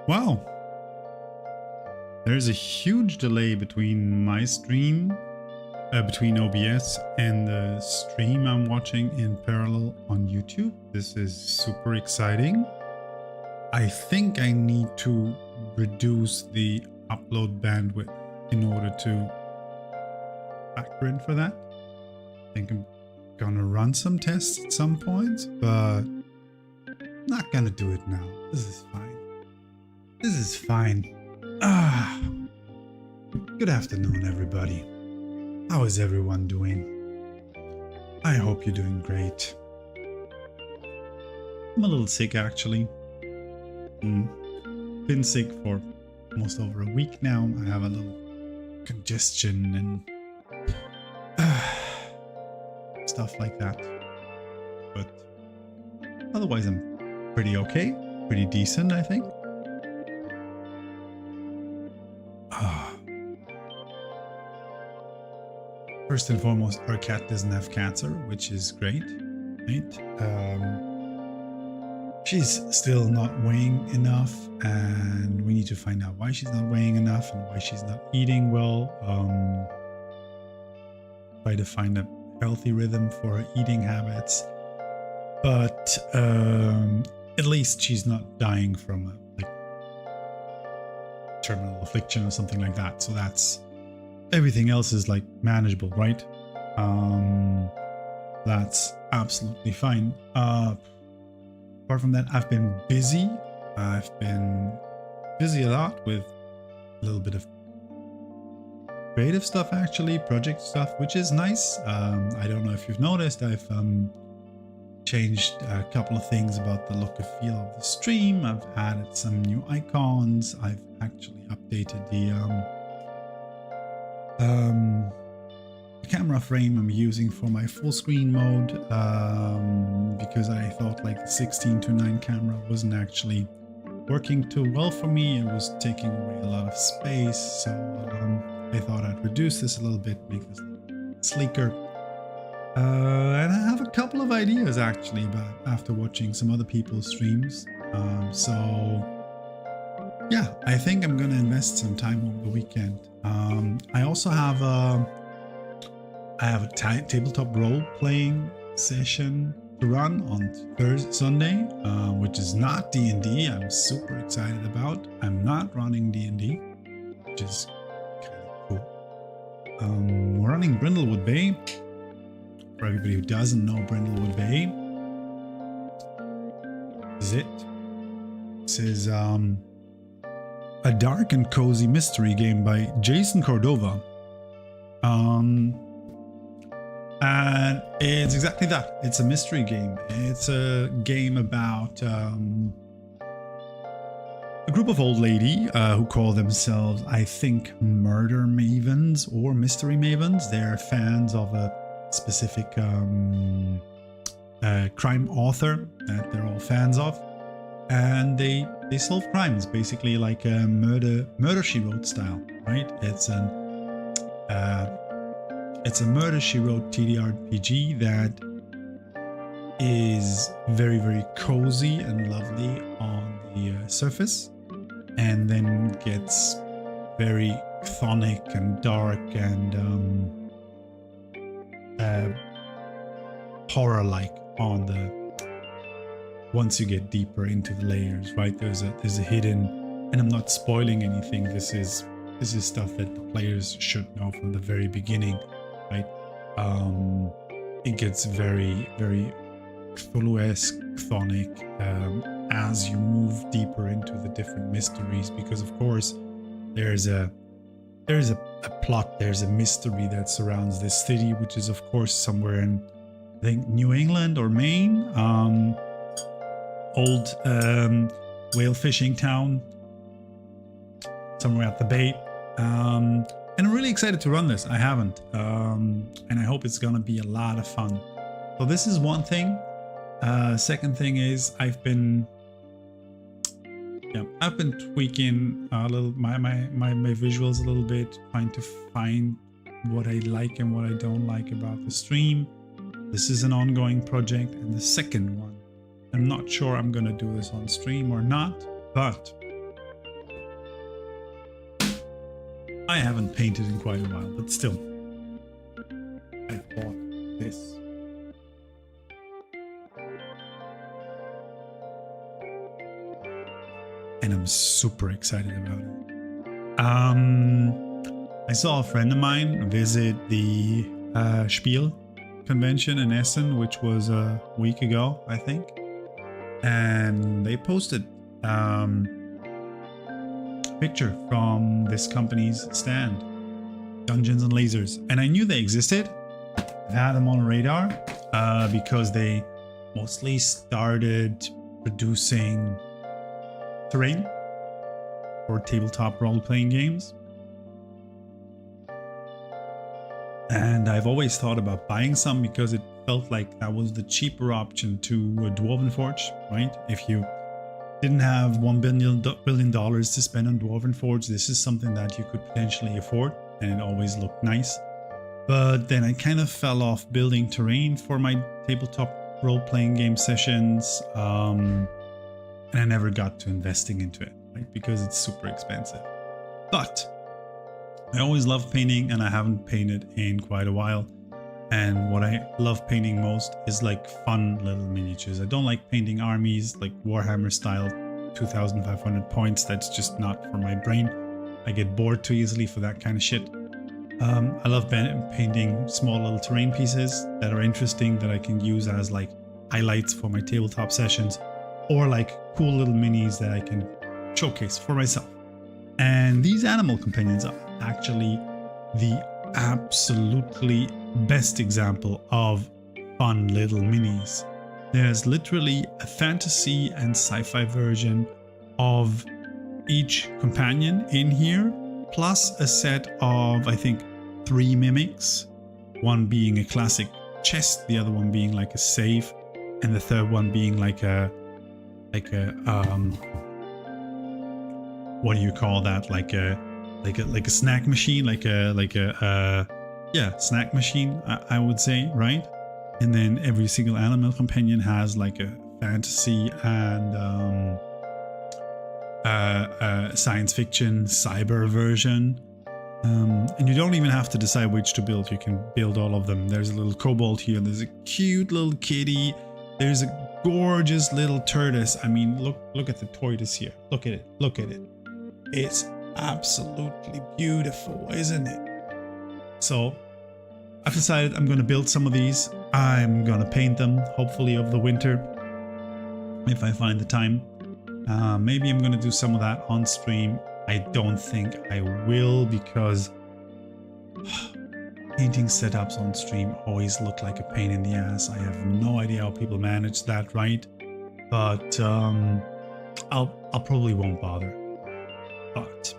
Wow. There's a huge delay between my stream, between OBS and the stream I'm watching in parallel on YouTube. This is super exciting. I think I need to reduce the upload bandwidth in order to factor in for that. I think I'm gonna run some tests at some point, but not gonna do it now. This is fine. This is fine. Good afternoon, everybody. How is everyone doing? I hope you're doing great. I'm a little sick, actually. Been sick for almost over a week now. I have a little congestion and stuff like that. But otherwise, I'm pretty okay. pretty decent, I think. First and foremost, our cat doesn't have cancer, which is great, right? She's still not weighing enough, and we need to find out why she's not weighing enough and why she's not eating well. Try to find a healthy rhythm for her eating habits, but at least she's not dying from a terminal affliction or something like that. So that's everything else is like manageable, right? That's absolutely fine. Apart from that, I've been busy. I've been busy a lot with a little bit of creative stuff, actually, project stuff, which is nice. I don't know if you've noticed, I've changed a couple of things about the look and feel of the stream. I've added some new icons. I've actually updated the camera frame I'm using for my full screen mode, because I thought like the 16:9 camera wasn't actually working too well for me. It was taking away a lot of space, so I thought I'd reduce this a little bit, make this sleeker. And I have a couple of ideas actually, but after watching some other people's streams, so yeah, I think I'm gonna invest some time over the weekend. I also have a tabletop role-playing session to run on Sunday, which is not D&D. I'm super excited about. I'm not running D&D, which is kind of cool. We're running Brindlewood Bay. For everybody who doesn't know Brindlewood Bay, this is it. This is a dark and cozy mystery game by Jason Cordova. And it's exactly that. It's a mystery game. It's a game about a group of old lady who call themselves, I think, murder mavens or mystery mavens. They're fans of a specific crime author that they're all fans of, and they solve crimes, basically like a murder she wrote style, right? It's a Murder She Wrote TTRPG that is very, very cozy and lovely on the surface, and then gets very chthonic and dark and horror-like on the once you get deeper into the layers, right? There's a hidden, and I'm not spoiling anything. This is stuff that the players should know from the very beginning. Right, it gets very, very Cthulhu-esque, chthonic as you move deeper into the different mysteries, because of course there's a plot, there's a mystery that surrounds this city, which is of course somewhere in, I think, New England or Maine, old whale fishing town somewhere at the bay. And I'm really excited to run this. I haven't, and I hope it's gonna be a lot of fun. So this is one thing. Second thing is I've been tweaking a little my visuals a little bit, trying to find what I like and what I don't like about the stream. This is an ongoing project, and the second one, I'm not sure I'm gonna do this on stream or not, but I haven't painted in quite a while, but still, I bought this. And I'm super excited about it. I saw a friend of mine visit the Spiel convention in Essen, which was a week ago, I think. And they posted picture from this company's stand, Dungeons and Lasers, and I knew they existed. I had them on radar because they mostly started producing terrain for tabletop role-playing games, and I've always thought about buying some because it felt like that was the cheaper option to a Dwarven Forge, right? If you didn't have $1 billion to spend on Dwarven Forge, this is something that you could potentially afford, and it always looked nice. But then I kind of fell off building terrain for my tabletop role-playing game sessions, and I never got to investing into it, right? Because it's super expensive. But I always loved painting, and I haven't painted in quite a while. And what I love painting most is like fun little miniatures. I don't like painting armies like Warhammer style 2,500 points. That's just not for my brain. I get bored too easily for that kind of shit. I love painting small little terrain pieces that are interesting, that I can use as like highlights for my tabletop sessions, or like cool little minis that I can showcase for myself. And these animal companions are actually the absolutely best example of fun little minis. There's literally a fantasy and sci-fi version of each companion in here, plus a set of, I think, 3 mimics, one being a classic chest, the other one being like a safe, and the third one being like a what do you call that, like a snack machine, yeah, snack machine, I would say, right? And then every single animal companion has like a fantasy and science fiction cyber version, and you don't even have to decide which to build. You can build all of them. There's a little kobold here, there's a cute little kitty, there's a gorgeous little tortoise. I mean, look at the tortoise here, look at it, it's absolutely beautiful, isn't it? So I've decided I'm going to build some of these. I'm going to paint them, hopefully over the winter, if I find the time. Maybe I'm going to do some of that on stream. I don't think I will, because painting setups on stream always look like a pain in the ass. I have no idea how people manage that, right? But I'll probably won't bother. But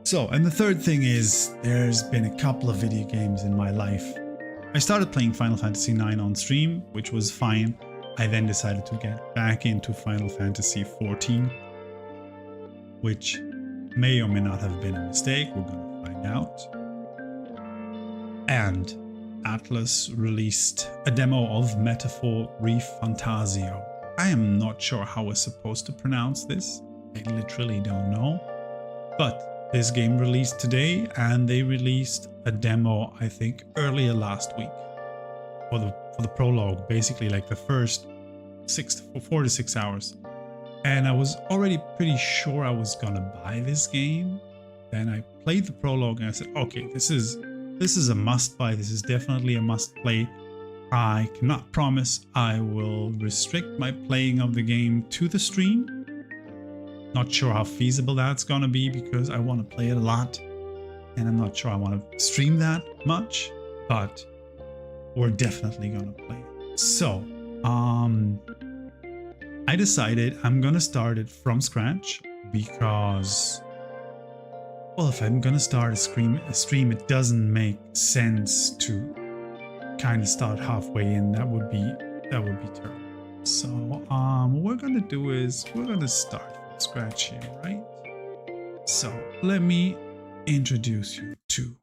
so, and the third thing is, there's been a couple of video games in my life. I started playing Final Fantasy IX on stream, which was fine. I then decided to get back into Final Fantasy XIV, which may or may not have been a mistake. We're going to find out. And ATLUS released a demo of Metaphor ReFantazio. I am not sure how we're supposed to pronounce this. I literally don't know. But this game released today, and they released a demo, I think, earlier last week for the prologue, basically like the first 4 to 6 hours. And I was already pretty sure I was gonna buy this game. Then I played the prologue and I said, okay, this is a must buy. This is definitely a must play. I cannot promise I will restrict my playing of the game to the stream. Not sure how feasible that's gonna be, because I want to play it a lot, and I'm not sure I want to stream that much, but we're definitely gonna play it. So I decided I'm gonna start it from scratch, because, well, if I'm gonna start a stream, it doesn't make sense to kind of start halfway in. That would be terrible. So what we're gonna do is we're gonna start from scratch here, right? So let me introduce you to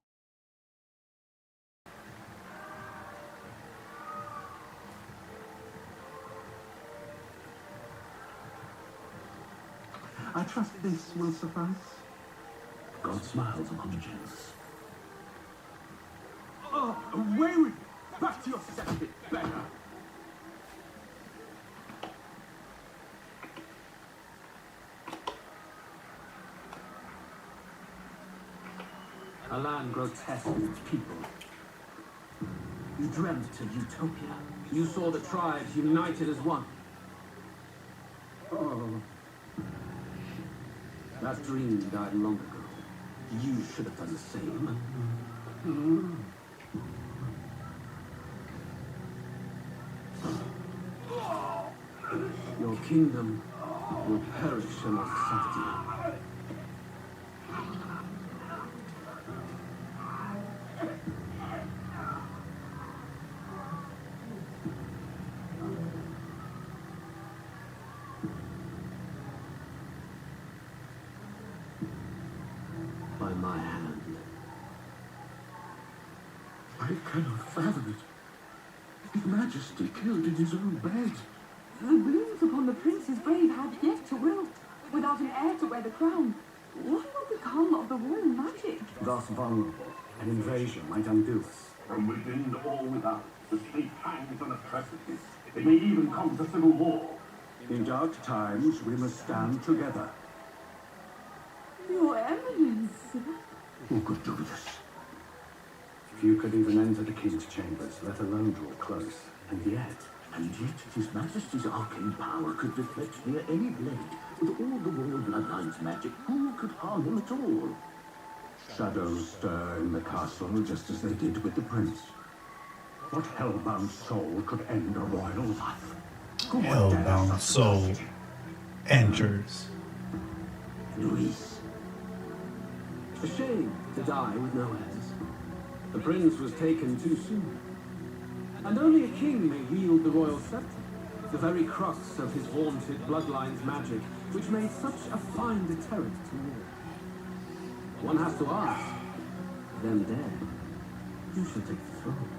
I trust this will suffice. God smiles upon gents. Oh, away with you! Back to your septic, beggar! A land grotesque in its people. You dreamt of utopia. You saw the tribes united as one. Oh. That dream died long ago. You should have done the same. Your kingdom will perish among subtlety. my hand. I cannot fathom it. His Majesty killed in his own bed. The blooms upon the prince's grave have yet to wilt, without an heir to wear the crown. What will become of the royal magic? Thus vulnerable, an invasion might undo us. From within or without, the state hangs on a precipice. It may even come to civil war. In dark times, we must stand together. Your Eminence. Who could do this? Few could even enter the king's chambers, let alone draw close. And yet, His Majesty's arcane power could deflect near any blade. With all the royal bloodline's magic, who could harm him at all? Shadows stir in the castle just as they did with the prince. What hellbound soul could end a royal life? Who would dare Hellbound such soul audacity? enters. Luis. A shame to die with no heirs. The prince was taken too soon. And only a king may wield the royal scepter, the very crux of his vaunted bloodline's magic, which made such a fine deterrent to war. One has to ask, then dead, who shall take the throne?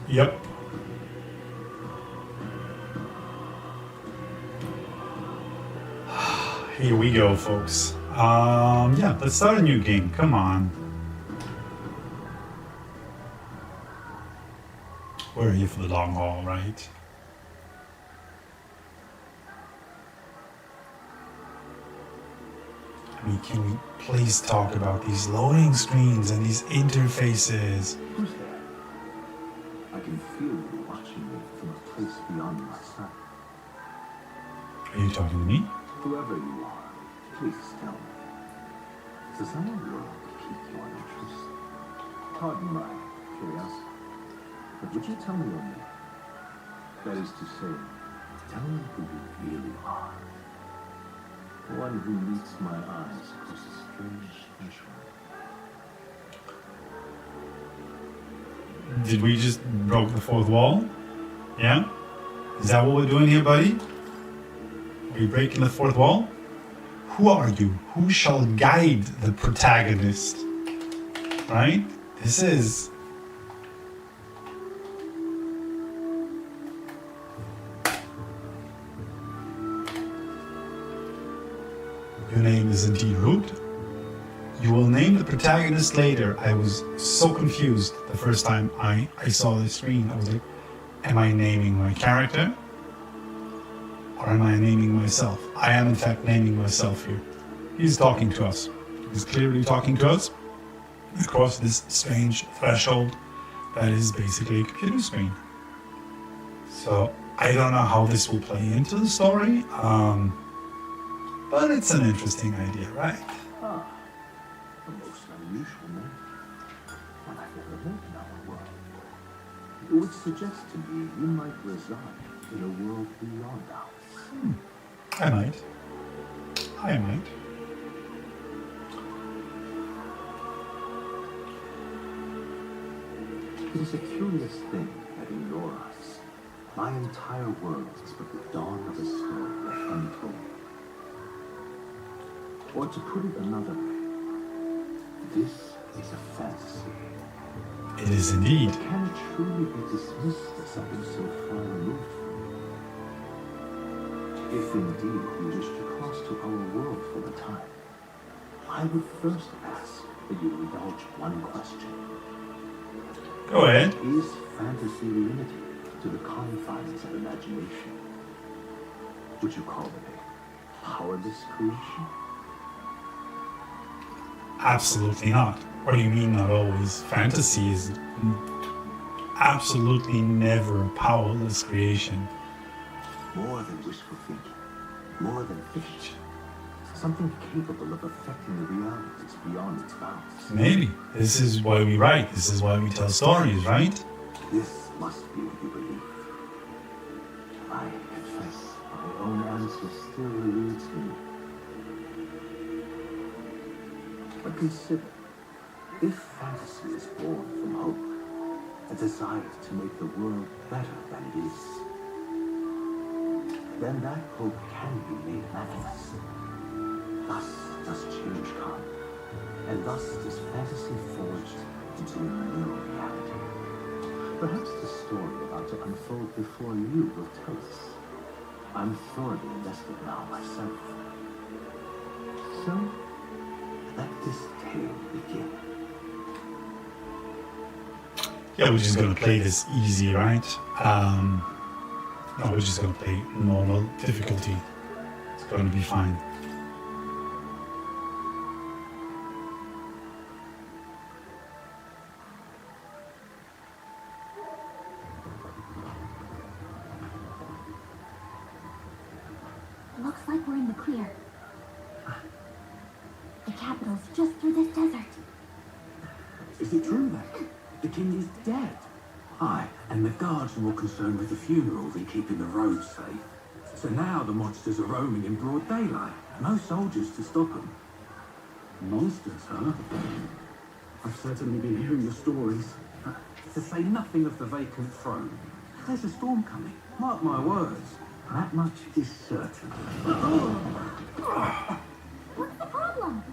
Yep. Here we go, folks. Yeah, let's start a new game. Come on. We're here for the long haul, right? I mean, can we please talk about these loading screens and these interfaces? Who's there? I can feel you watching me from a place beyond my sight. Are you talking to me? Whoever you are, please tell me. Does our world pique your interest? Pardon my curiosity, but would you tell me your name? That is to say, tell me who you really are. One who meets my eyes across a strange threshold. Did we just broke the fourth wall? Yeah? Is that what we're doing here, buddy? Are you breaking the fourth wall? Who are you? Who shall guide the protagonist? Right? This is... Your name is indeed Root. You will name the protagonist later. I was so confused the first time I saw the screen. I was like, am I naming my character? Or am I naming myself? I am in fact naming myself here. He's talking to us. He's clearly talking to us across this strange threshold that is basically a computer screen. So I don't know how this will play into the story, but it's an interesting idea, right? Ah, a most unusual name. One I've never heard in our world. It would suggest to me you might reside in a world beyond ours. I might. I might. It is a curious thing in your eyes, my entire world is but the dawn of a story left untold. Or to put it another way, this is a fantasy. It is indeed. Can it truly be dismissed as something so far removed from you? If indeed you wish to cross to our world for a time, I would first ask that you indulge one question. Go ahead. Is fantasy limited to the confines of imagination? Would you call it a powerless creation? Absolutely not. What do you mean not always? Fantasy is absolutely never a powerless creation. More than wishful thinking, more than fiction. Something capable of affecting the realities beyond its bounds. Maybe. This is why we write. This is why we tell stories, right? This must be what you believe. I confess, my own answer still eludes me. But consider, if fantasy is born from hope, a desire to make the world better than it is, then that hope can be made manifest. Thus does change come, and thus is fantasy forged into a new reality. Perhaps the story about to unfold before you will tell us. I'm thoroughly invested now myself. So, let this tale begin. Yeah, we're just gonna play this easy, right? No, we're just gonna play normal difficulty. It's gonna be fine. Looks like we're in the clear. The capital's just through this desert. Is it true then? The king is dead? Aye, and the guards are more concerned with the funeral than keeping the roads safe. So now the monsters are roaming in broad daylight. No soldiers to stop them. Monsters, huh? I've certainly been hearing the stories. To say nothing of the vacant throne. There's a storm coming. Mark my words. That much is certain. What's the problem?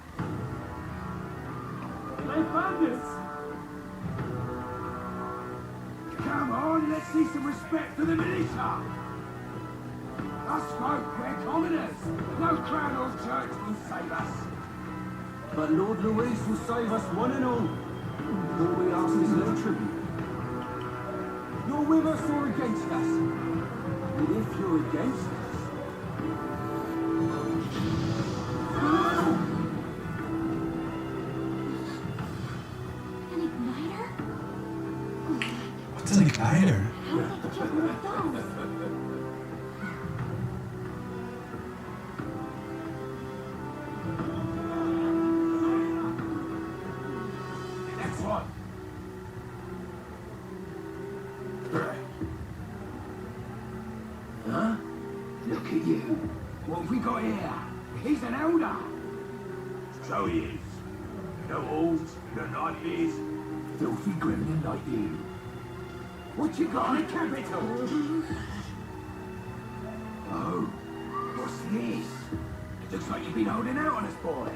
They bandits! Come on, let's see some respect for the militia. Us folk, we're commoners. No crown or church will save us. But Lord Louis will save us one and all. All we ask is a little tribute. You're with us or against us? And if you're against us... An igniter? What's an igniter? How did I get one of those? Next one. Huh? Look at you. What have we got here? He's an elder. So he is. No old, no knife filthy gremlin like you. What you got in the capital? Oh, what's this? Looks like you've been holding out on us, boy.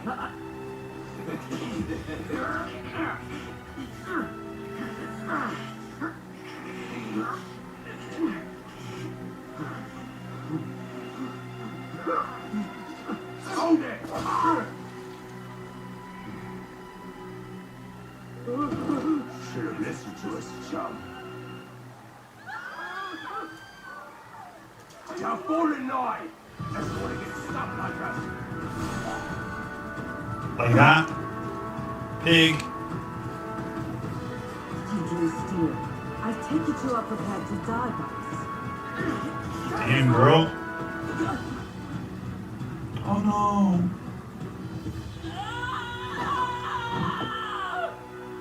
Hold it! Should have listened to us, chum. You're falling knife. Doesn't want to get stuck like us. Like that? Pig. Teacher is steer. I take you two are prepared to die, but Damn, girl. Oh no.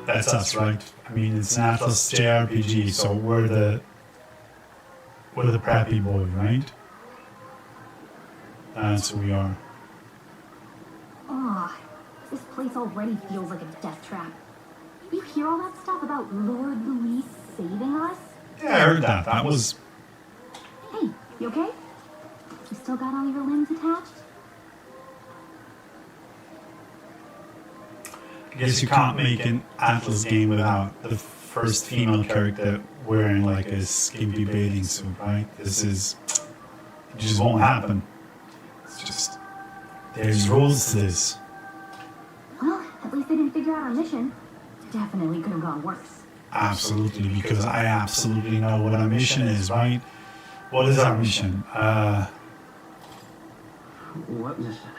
That's us, right? I mean, it's an ATLUS JRPG, so we're the preppy boy, right? That's who we are. Aw, this place already feels like a death trap. You hear all that stuff about Lord Louis saving us? Yeah, I heard that. That was... Hey, you okay? You still got all your limbs attached? I guess you can't make an ATLUS game without the first female character wearing like a skimpy bathing suit, right? This is... It just won't happen. It's just... There's rules to this. Well, at least they didn't figure out our mission. Definitely could have gone worse. Absolutely, because I absolutely know what our mission is, right? What is our mission? What mission?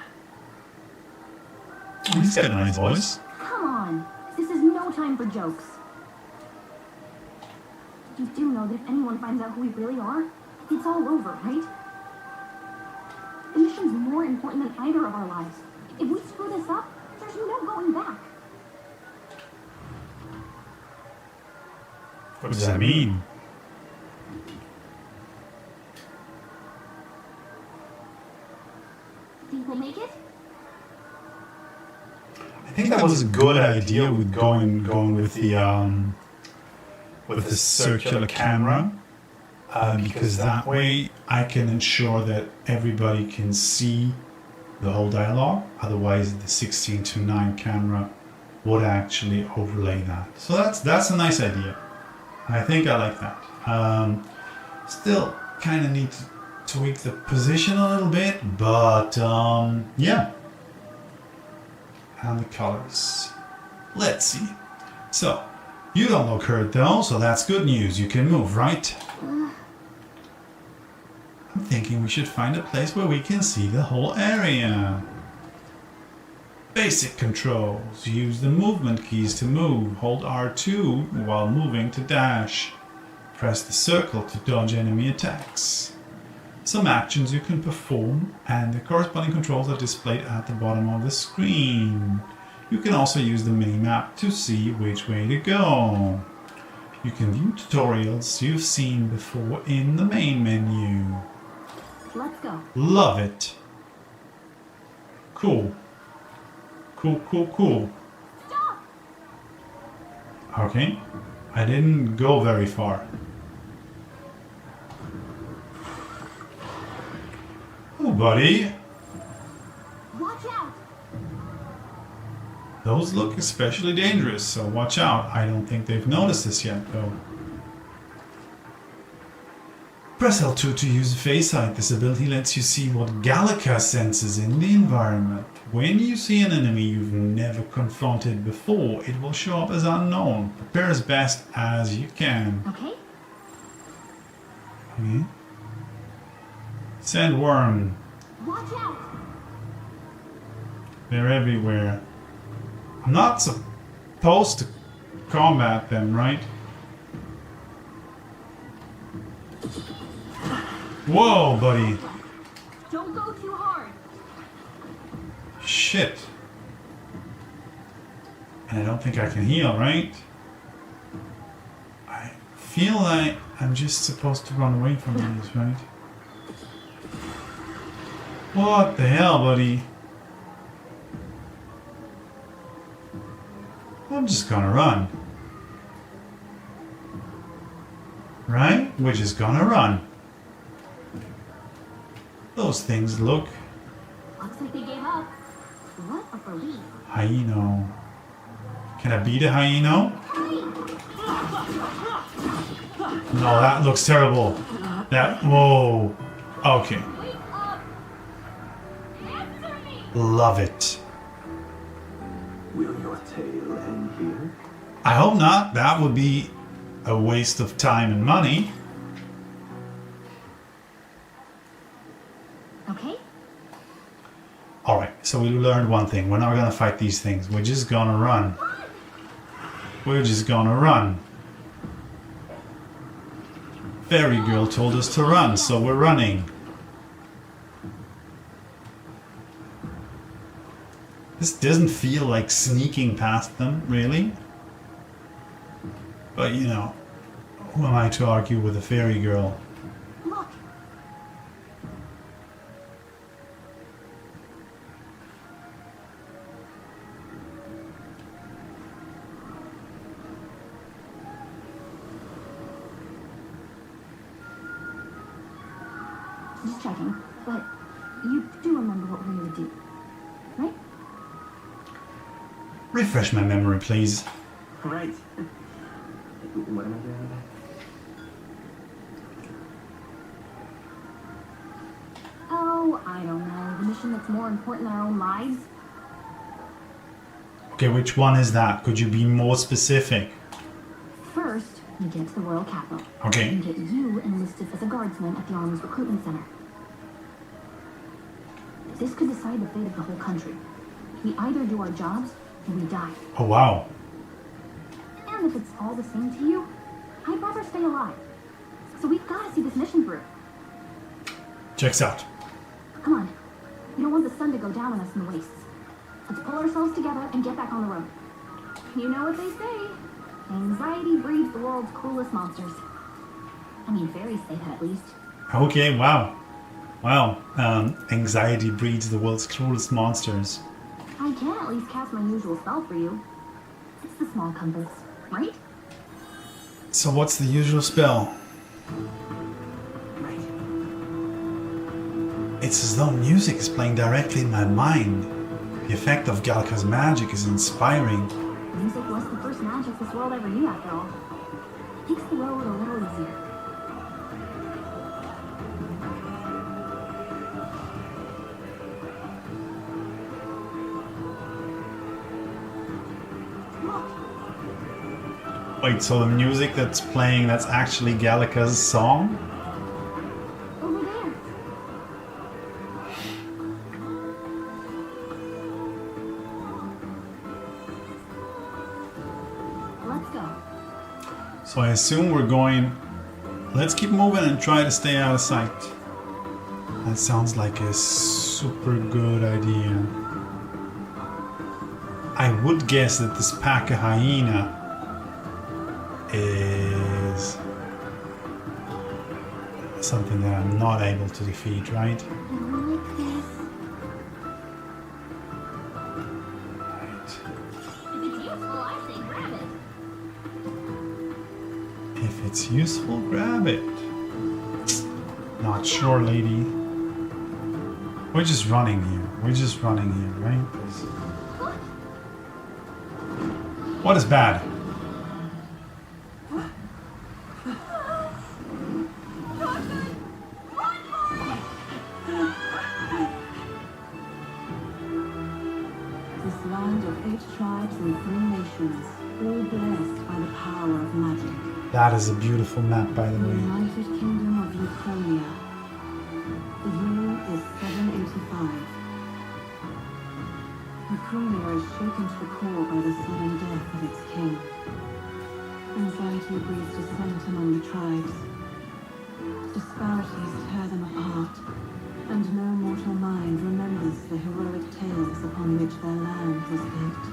He's got a nice voice. Come on. This is no time for jokes. You do know that if anyone finds out who we really are, it's all over, right? The mission's more important than either of our lives. If we screw this up, there's no going back. What does that mean? Think we'll make it? I think that was a good idea with going with the circular camera, because that way I can ensure that everybody can see the whole dialogue. Otherwise, the 16:9 camera would actually overlay that. So that's a nice idea. I think I like that. Still kind of need to tweak the position a little bit, but yeah. And the colors. Let's see. So, you don't look hurt though, so that's good news. You can move, right? I'm thinking we should find a place where we can see the whole area. Basic controls. Use the movement keys to move. Hold R2 while moving to dash. Press the circle to dodge enemy attacks. Some actions you can perform, and the corresponding controls are displayed at the bottom of the screen. You can also use the mini-map to see which way to go. You can view tutorials you've seen before in the main menu. Let's go. Love it. Cool. Cool. Stop! Okay. I didn't go very far. Oh, buddy. Watch out! Those look especially dangerous, so watch out. I don't think they've noticed this yet, though. Press L2 to use Face Sight. This ability lets you see what Gallica senses in the environment. When you see an enemy you've never confronted before, it will show up as unknown. Prepare as best as you can. Okay. Okay. Sandworm. Watch out! They're everywhere. I'm not supposed to combat them, right? Whoa, buddy. Don't go too hard. Shit. And I don't think I can heal, right? I feel like I'm just supposed to run away from these, right? What the hell, buddy? I'm just gonna run. Right? We're just gonna run. Those things look... Looks like they gave up. What a relief. Hyeno. Can I beat a hyeno? No, that looks terrible. That... Whoa. Okay. Wake up! Answer me! Love it. Will your tale end here? I hope not. That would be a waste of time and money. Okay. Alright, so we learned one thing. We're not gonna fight these things. We're just gonna run. We're just gonna run. Fairy Girl told us to run, so we're running. This doesn't feel like sneaking past them, really. But you know, who am I to argue with a Fairy Girl? Look. Just checking. But you do remember what we're here to do, right? Refresh my memory, please. Right. What am I doing today? Oh, I don't know. The mission that's more important than our own lives. Okay, which one is that? Could you be more specific? First, we get to the royal capital. Okay. And get you enlisted as a guardsman at the Army's recruitment center. This could decide the fate of the whole country. We either do our jobs or we die. Oh, wow. And if it's all the same to you, I'd rather stay alive. So we've got to see this mission through. Checks out. Come on. We don't want the sun to go down on us in the wastes. Let's pull ourselves together and get back on the road. You know what they say. Anxiety breeds the world's cruelest monsters. I mean, fairies say that at least. Okay, wow. Wow. Anxiety breeds the world's cruelest monsters. I can at least cast my usual spell for you. It's the small compass, right? So what's the usual spell? Right. It's as though music is playing directly in my mind. The effect of Galka's magic is inspiring. Music was the first magic this world ever knew, after all. Makes the road a little easier. Wait, so the music that's playing, that's actually Galka's song? Over there. Let's go. So I assume we're going... Let's keep moving and try to stay out of sight. That sounds like a super good idea. I would guess that this pack of hyena is something that I'm not able to defeat, right? Like this. Right. If it's useful, I say grab it. If it's useful, grab it. Not sure, lady. We're just running here. We're just running here, right? What is bad? This land of 8 tribes and 3 nations, all blessed by the power of magic. That is a beautiful map, by the The way. United Kingdom of Ukrainia. The year is 785. Ukrainia is shaken to the core by the sudden death of its king. Anxiety breeds dissent among the tribes. Disparities tear them apart, and no mortal mind remembers the heroic tales upon which their land was built.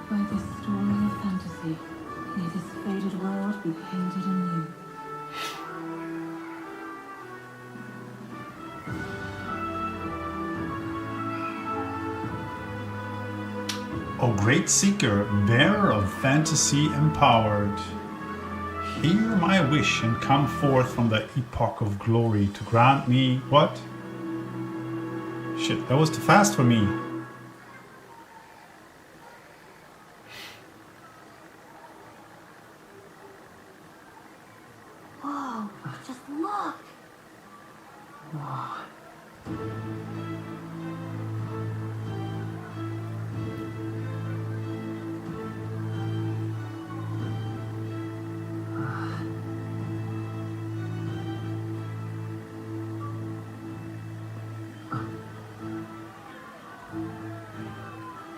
By this story of fantasy, may this faded world be painted anew. O great seeker, bearer of fantasy empowered, hear my wish and come forth from the epoch of glory to grant me what? Shit, that was too fast for me. Whoa, just look.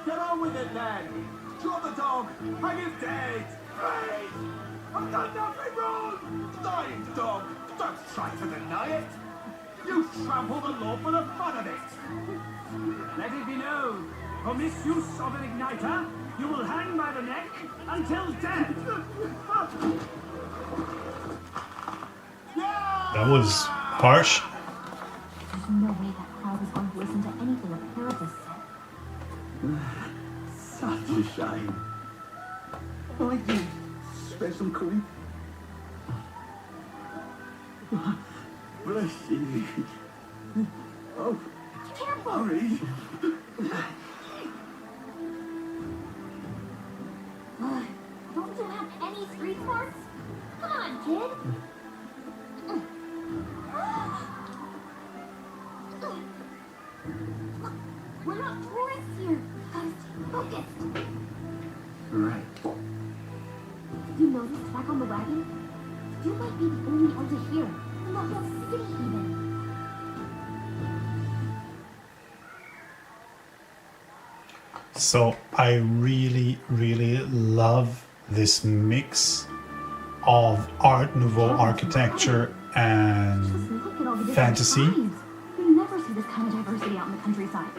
Get on with it then! Drop the dog! Hang him dead! Freeze! I've done nothing wrong! Dying dog! Don't try to deny it! You trample the law for the fun of it! Let it be known, for misuse of an igniter, you will hang by the neck until dead. That was harsh. There's no way that crowd is going to listen to anything a therapist said. Such a shame. I do. Special queen. Bless you. Oh, Careful! hurry. Don't you have any street smarts? Come on, kid! We're not tourists here. Gotta stay focused. Right. You notice back on the wagon? You might be the only elder here. In the whole city, even. So I really, really love this mix of Art Nouveau architecture and Just look at all the different fantasy. tribes. You never see this kind of diversity out in the countryside.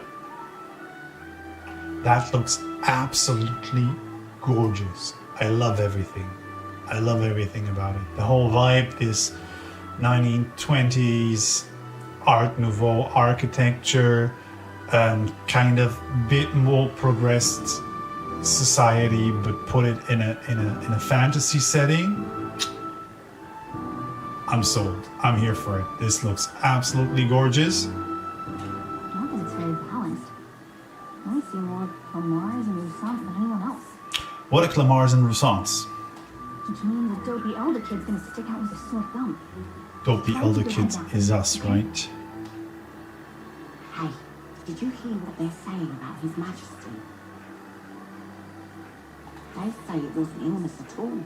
That looks absolutely gorgeous. I love everything. I love everything about it. The whole vibe, this 1920s Art Nouveau architecture, kind of bit more progressed society, but put it in a fantasy setting. I'm sold. I'm here for it. This looks absolutely gorgeous. Not that it's very balanced. I see more Clamars and Roussan's than anyone else. What are Clamars and Roussants? Which means the dopey elder kid's gonna stick out with a sore thumb. Dopey elder kids is us, right? Hey, did you hear what they're saying about His Majesty? They say it wasn't illness at all.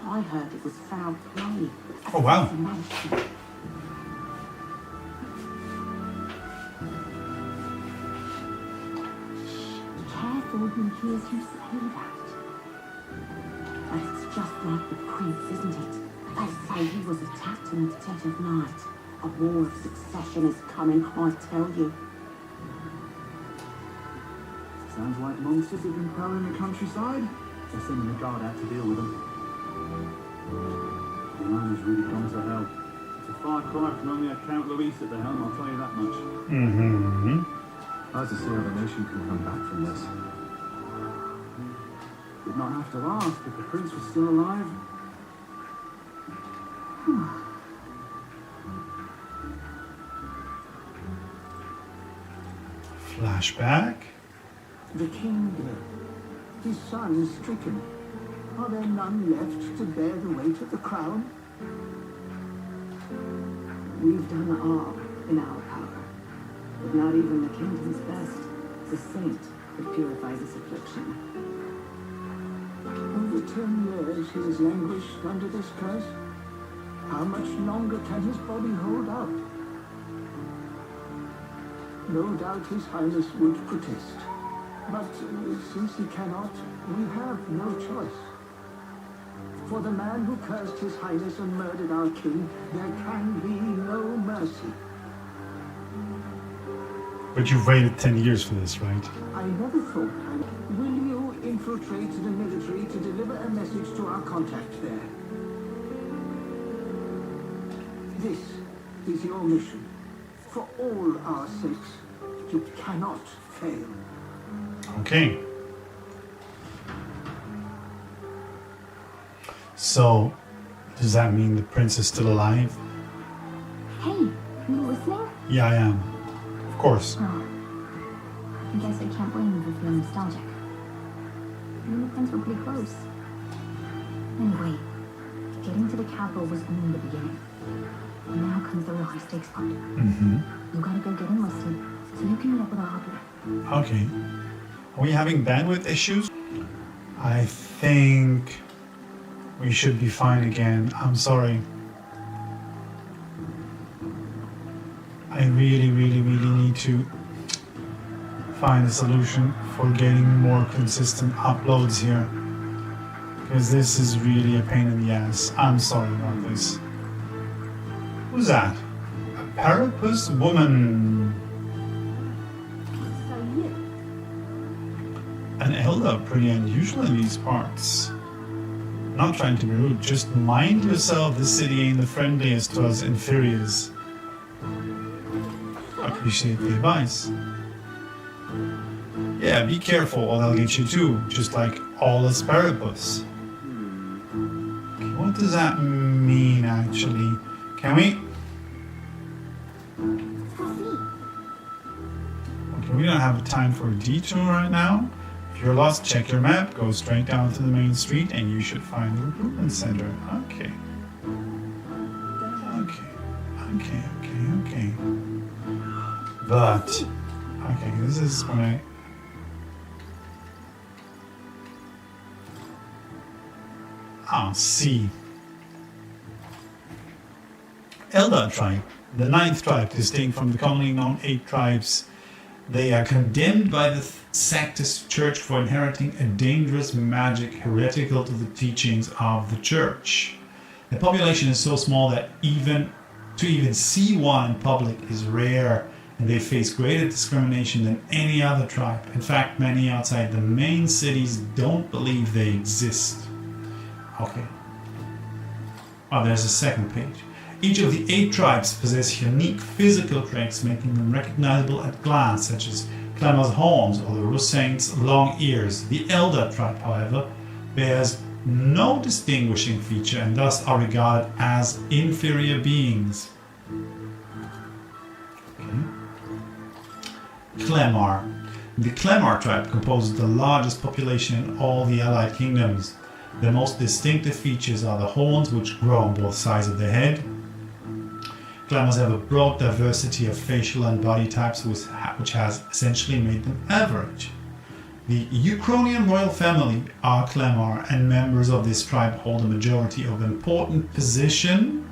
I heard it was foul play. Oh, wow. His Majesty. Be careful who hears you say that. But it's just like the prince, isn't it? They say he was attacked in the dead of night. A war of succession is coming, I tell you. Sounds like monsters have been prowling the countryside. They're sending the guard out to deal with them. The line's really gone to hell. It's a far cry from only a Count Luis at the helm, I'll tell you that much. Mm-hmm. I'd like to see how the nation can come back from this. Did not have to ask if the prince was still alive. Flashback. The king dead. His son stricken. Are there none left to bear the weight of the crown? We've done our in our power, but not even the kingdom's best, the saint, could purify this affliction. Over 10 years he has languished under this curse. How much longer can his body hold out? No doubt His Highness would protest. But since he cannot, we have no choice. For the man who cursed His Highness and murdered our king, there can be no mercy. But you've waited 10 years for this, right? I never thought I... Will you infiltrate the military to deliver a message to our contact there? This is your mission. For all our sakes, you cannot fail. Okay. So, does that mean the prince is still alive? Hey, you listening? Yeah, I am. Of course. Oh, I guess I can't blame you for feeling nostalgic. You and the prince were pretty close. Anyway, getting to the capital was only the beginning. Now comes the real high stakes part. Mm-hmm. You gotta go get enlisted, so you can meet up with our operator. Okay. Are we having bandwidth issues? I think we should be fine again. I'm sorry. I really, really, really need to find a solution for getting more consistent uploads here. Because this is really a pain in the ass. I'm sorry about this. Who's that? A Parapus woman. So you. An elder, pretty unusual in these parts. Not trying to be rude, just mind yourself, this city ain't the friendliest to us inferiors. Appreciate the advice. Yeah, be careful or they'll get you too, just like ATLUS paribus. Okay, what does that mean actually? Can we? Okay, we don't have time for a detour right now. If you're lost, check your map, go straight down to the main street and you should find the recruitment center. Okay. Okay. But, okay, this is when I... Oh, C. Eldar tribe, the 9th tribe, distinct from the commonly known 8 tribes. They are condemned by the sectist church for inheriting a dangerous magic heretical to the teachings of the church. The population is so small that to even see one in public is rare, and they face greater discrimination than any other tribe. In fact, many outside the main cities don't believe they exist. Okay. Oh, there's a second page. Each of the 8 tribes possess unique physical traits making them recognizable at glance, such as Clemor's horns or the Rusain's long ears. The Eldar tribe, however, bears no distinguishing feature and thus are regarded as inferior beings. Okay. Clemor. The Clemor tribe composes the largest population in all the Allied kingdoms. The most distinctive features are the horns, which grow on both sides of the head. Clemors have a broad diversity of facial and body types, which has essentially made them average. The Ukrainian royal family are Clemor, and members of this tribe hold a majority of important position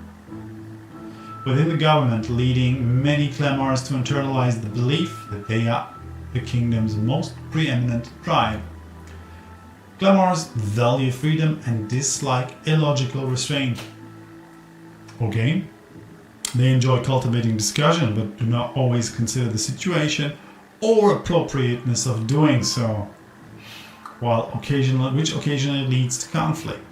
within the government, leading many Clemors to internalize the belief that they are the kingdom's most preeminent tribe. Clemors value freedom and dislike illogical restraint. Okay. They enjoy cultivating discussion, but do not always consider the situation or appropriateness of doing so, which occasionally leads to conflict.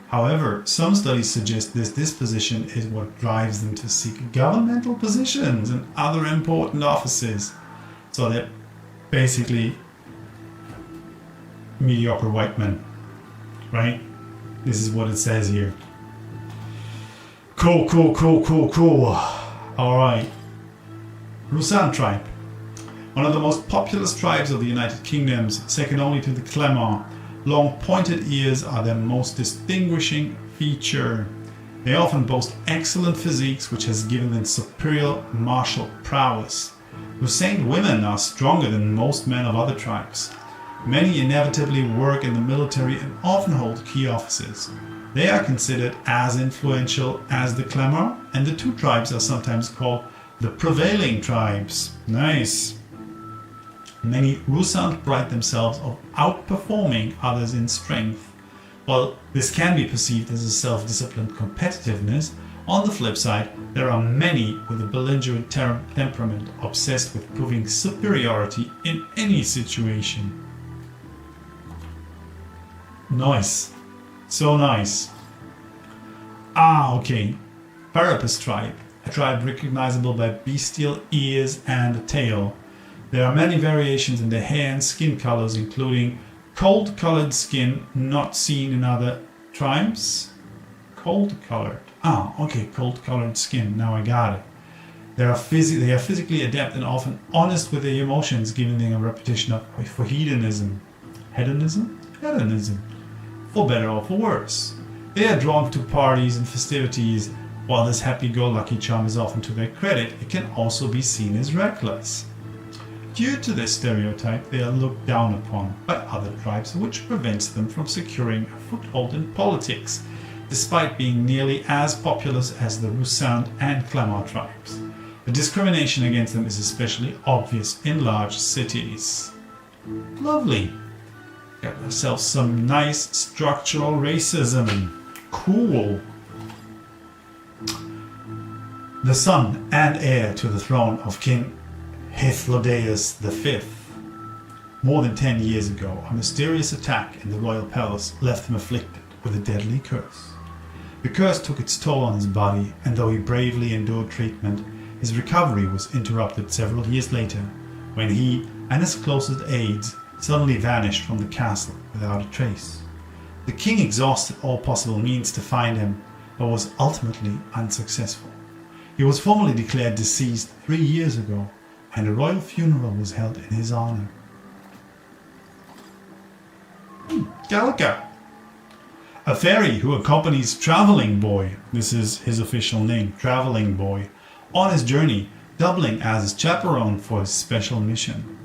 However, some studies suggest this disposition is what drives them to seek governmental positions and other important offices. So they're basically mediocre white men, right? This is what it says here. Cool. Alright. Rusan tribe. One of the most populous tribes of the United Kingdoms, second only to the Clemor. Long pointed ears are their most distinguishing feature. They often boast excellent physiques, which has given them superior martial prowess. Rusain women are stronger than most men of other tribes. Many inevitably work in the military and often hold key offices. They are considered as influential as the Clemor, and the 2 tribes are sometimes called the prevailing tribes. Nice. Many Rusand pride themselves of outperforming others in strength. While this can be perceived as a self-disciplined competitiveness, on the flip side, there are many with a belligerent temperament obsessed with proving superiority in any situation. Nice. So nice. Okay. Paribus tribe. A tribe recognizable by bestial ears and a tail. There are many variations in the hair and skin colors, including cold-colored skin not seen in other tribes. Cold-colored. Okay, cold-colored skin. Now I got it. They are physically adept and often honest with their emotions, giving them a reputation for hedonism. Hedonism? Hedonism. For better or for worse. They are drawn to parties and festivities. While this happy-go-lucky charm is often to their credit, it can also be seen as reckless. Due to this stereotype, they are looked down upon by other tribes, which prevents them from securing a foothold in politics, despite being nearly as populous as the Rusand and Clemor tribes. The discrimination against them is especially obvious in large cities. Lovely. Got ourselves some nice structural racism. Cool. The son and heir to the throne of King Hythlodaeus V. More than 10 years ago, a mysterious attack in the royal palace left him afflicted with a deadly curse. The curse took its toll on his body, and though he bravely endured treatment, his recovery was interrupted several years later when he and his closest aides suddenly vanished from the castle without a trace. The king exhausted all possible means to find him, but was ultimately unsuccessful. He was formally declared deceased 3 years ago, and a royal funeral was held in his honor. Gallica, a fairy who accompanies Traveling Boy, this is his official name, Traveling Boy, on his journey, doubling as his chaperone for his special mission.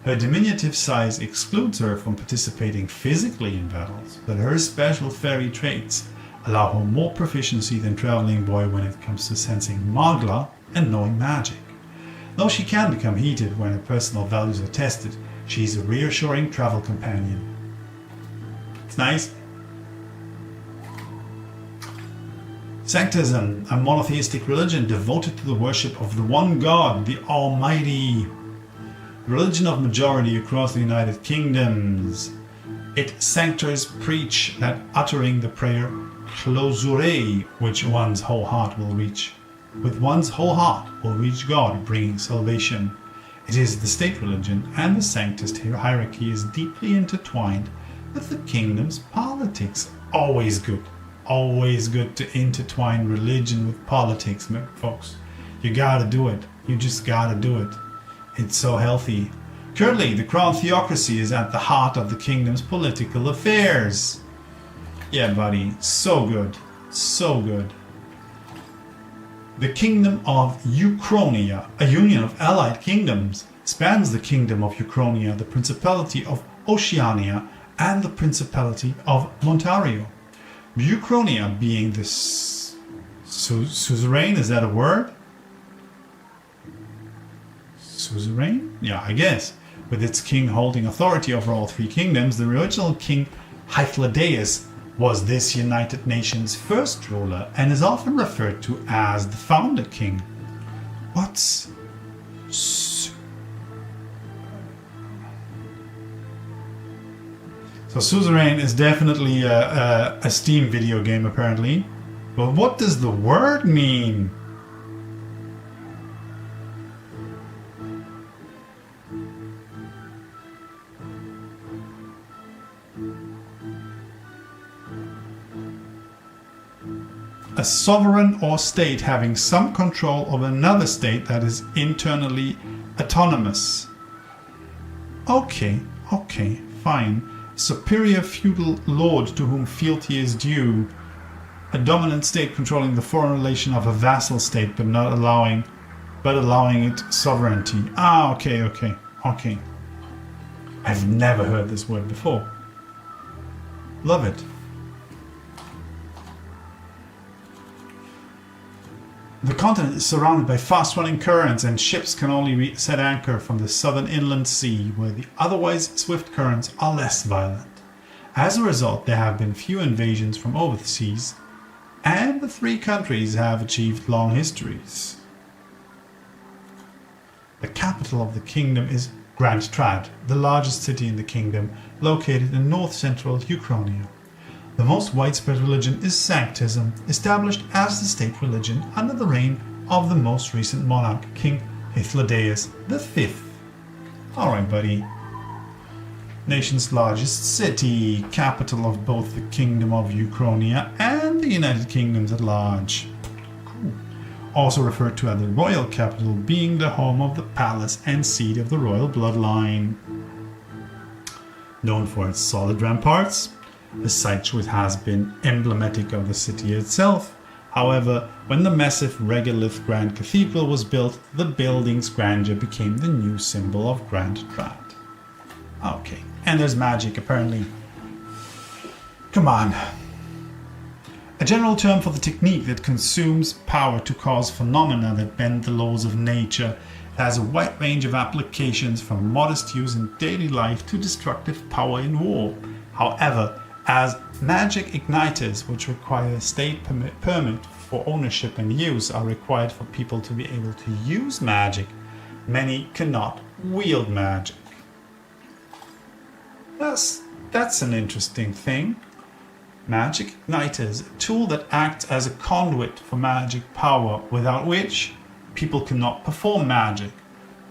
Her diminutive size excludes her from participating physically in battles, but her special fairy traits allow her more proficiency than Traveling Boy when it comes to sensing Magla and knowing magic. Though she can become heated when her personal values are tested, she's a reassuring travel companion. It's nice. Sanctism, a monotheistic religion devoted to the worship of the one God, the Almighty. Religion of majority across the United Kingdoms. Its sanctors preach that uttering the prayer Clausure, which one's whole heart will reach, with one's whole heart will reach God, bringing salvation. It is the state religion, and the sanctist hierarchy is deeply intertwined with the kingdom's politics. Always good to intertwine religion with politics, folks. You gotta do it. You just gotta do it. It's so healthy. Currently, the crown theocracy is at the heart of the kingdom's political affairs. Yeah, buddy. So good. So good. The Kingdom of Uchronia, a union of allied kingdoms, spans the Kingdom of Uchronia, the Principality of Oceania, and the Principality of Montario. Uchronia being the suzerain, is that a word? Suzerain? Yeah, I guess. With its king holding authority over all three kingdoms, the original king Hythlodaeus was this United Nations' first ruler and is often referred to as the founder king. What's So suzerain is definitely a Steam video game apparently. But what does the word mean? A sovereign or state having some control of another state that is internally autonomous. Okay, fine. Superior feudal lord to whom fealty is due. A dominant state controlling the foreign relation of a vassal state but allowing it sovereignty. Okay. I've never heard this word before. Love it. The continent is surrounded by fast-running currents, and ships can only set anchor from the southern inland sea, where the otherwise swift currents are less violent. As a result, there have been few invasions from over the seas, and the three countries have achieved long histories. The capital of the kingdom is Grand Trad, the largest city in the kingdom, located in north-central Uchronia. The most widespread religion is Sanctism, established as the state religion under the reign of the most recent monarch, King Hythlodaeus V. Alright, buddy. Nation's largest city, capital of both the Kingdom of Uchronia and the United Kingdoms at large. Cool. Also referred to as the royal capital, being the home of the palace and seat of the royal bloodline. Known for its solid ramparts, a sight which has been emblematic of the city itself. However, when the massive regolith Grand Cathedral was built, the building's grandeur became the new symbol of Grand Trad. Okay, and there's magic apparently. Come on. A general term for the technique that consumes power to cause phenomena that bend the laws of nature. It has a wide range of applications from modest use in daily life to destructive power in war. However, as magic igniters, which require a state permit for ownership and use, are required for people to be able to use magic, many cannot wield magic. That's an interesting thing. Magic igniters, a tool that acts as a conduit for magic power, without which people cannot perform magic.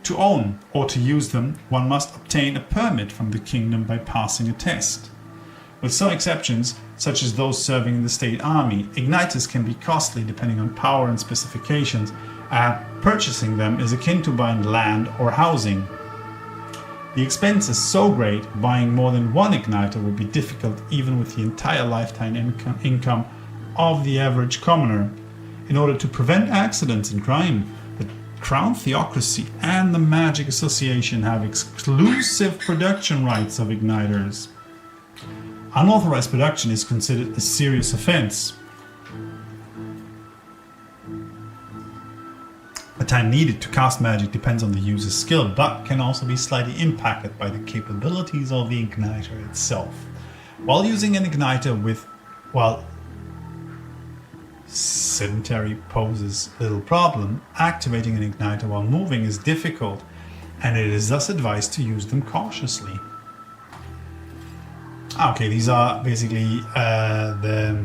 To own or to use them, one must obtain a permit from the kingdom by passing a test. With some exceptions, such as those serving in the state army, igniters can be costly depending on power and specifications, and purchasing them is akin to buying land or housing. The expense is so great, buying more than one igniter would be difficult even with the entire lifetime income of the average commoner. In order to prevent accidents and crime, the Crown Theocracy and the Magic Association have exclusive production rights of igniters. Unauthorized production is considered a serious offense. The time needed to cast magic depends on the user's skill, but can also be slightly impacted by the capabilities of the igniter itself. While using an igniter while sedentary poses little problem, activating an igniter while moving is difficult, and it is thus advised to use them cautiously. Okay, these are basically the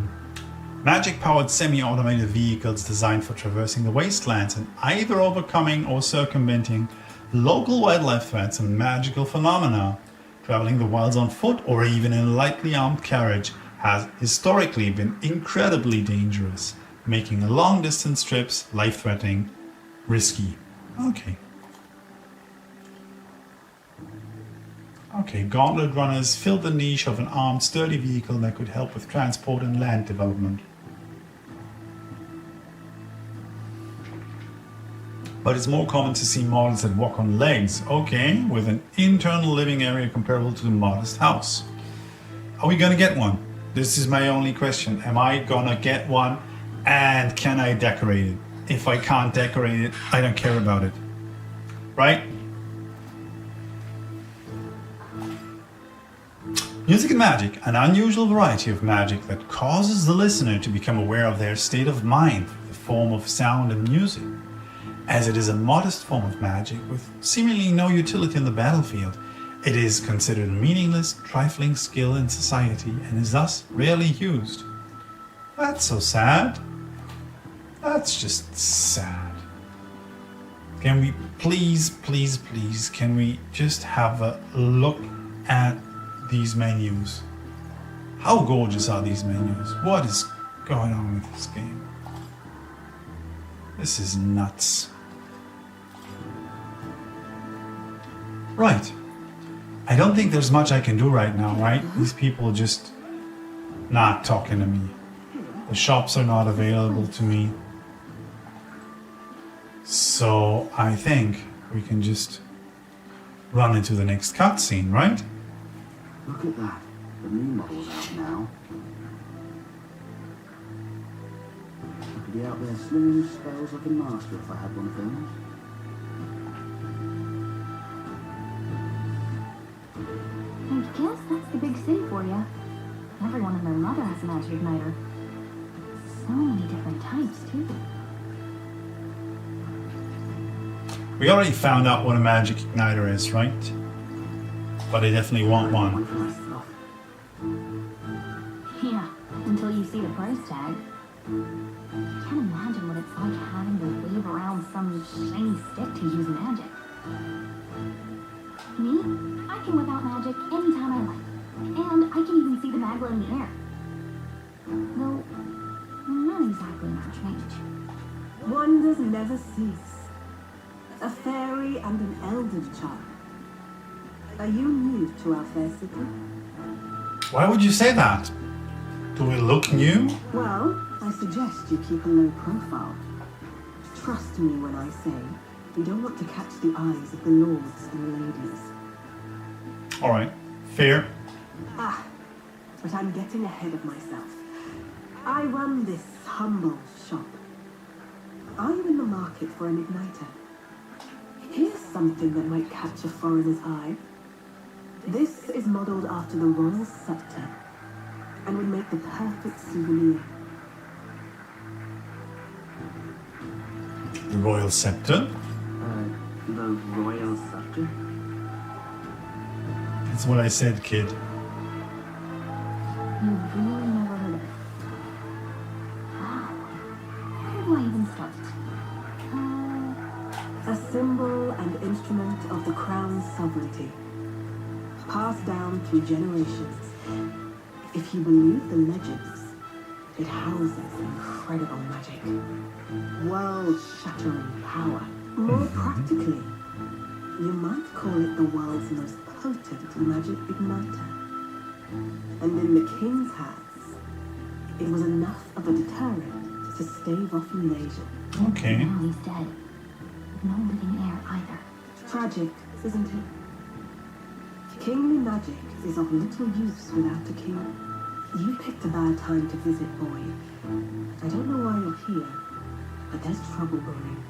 magic-powered semi-automated vehicles designed for traversing the wastelands and either overcoming or circumventing local wildlife threats and magical phenomena. Traveling the wilds on foot or even in a lightly armed carriage has historically been incredibly dangerous, making long-distance trips life-threatening, risky. Okay, gauntlet runners fill the niche of an armed, sturdy vehicle that could help with transport and land development. But it's more common to see models that walk on legs, okay, with an internal living area comparable to a modest house. Are we gonna get one? This is my only question. Am I gonna get one, and can I decorate it? If I can't decorate it, I don't care about it. Right? Music and magic, an unusual variety of magic that causes the listener to become aware of their state of mind through the form of sound and music. As it is a modest form of magic with seemingly no utility in the battlefield, it is considered a meaningless, trifling skill in society and is thus rarely used. That's so sad. That's just sad. Can we please, can we just have a look at these menus? How gorgeous are these menus? What is going on with this game? This is nuts. Right. I don't think there's much I can do right now, right? These people are just not talking to me. The shops are not available to me. So I think we can just run into the next cutscene, right? Look at that. The new model's out now. I could be out there slinging spells like a master if I had one of those. I guess that's the big city for you. Everyone and their mother has a magic igniter. So many different types, too. We already found out what a magic igniter is, right? But I definitely want one. Yeah, until you see the price tag. I can't imagine what it's like having to wave around some shiny stick to use magic. Me? I can whip out magic anytime I like. And I can even see the magla in the air. Though, not exactly much mage. Wonders never cease. A fairy and an elder child. Are you new to our fair city? Why would you say that? Do we look new? Well, I suggest you keep a low profile. Trust me when I say we don't want to catch the eyes of the lords and ladies. Alright, fair. But I'm getting ahead of myself. I run this humble shop. Are you in the market for an igniter? Here's something that might catch a foreigner's eye. This is modeled after the royal scepter and would make the perfect souvenir. The royal scepter? The royal scepter? That's what I said, kid. You've really never heard of it. Wow. Where do I even start? A symbol and instrument of the crown's sovereignty, passed down through generations. If you believe the legends, it houses incredible magic, world-shattering power. More practically, you might call it the world's most potent magic igniter. And in the king's hands, it was enough of a deterrent to stave off invasion. Okay. Now he's dead. No living heir either. Tragic, isn't it? Kingly magic is of little use without a king. You picked a bad time to visit, boy. I don't know why you're here, but there's trouble brewing.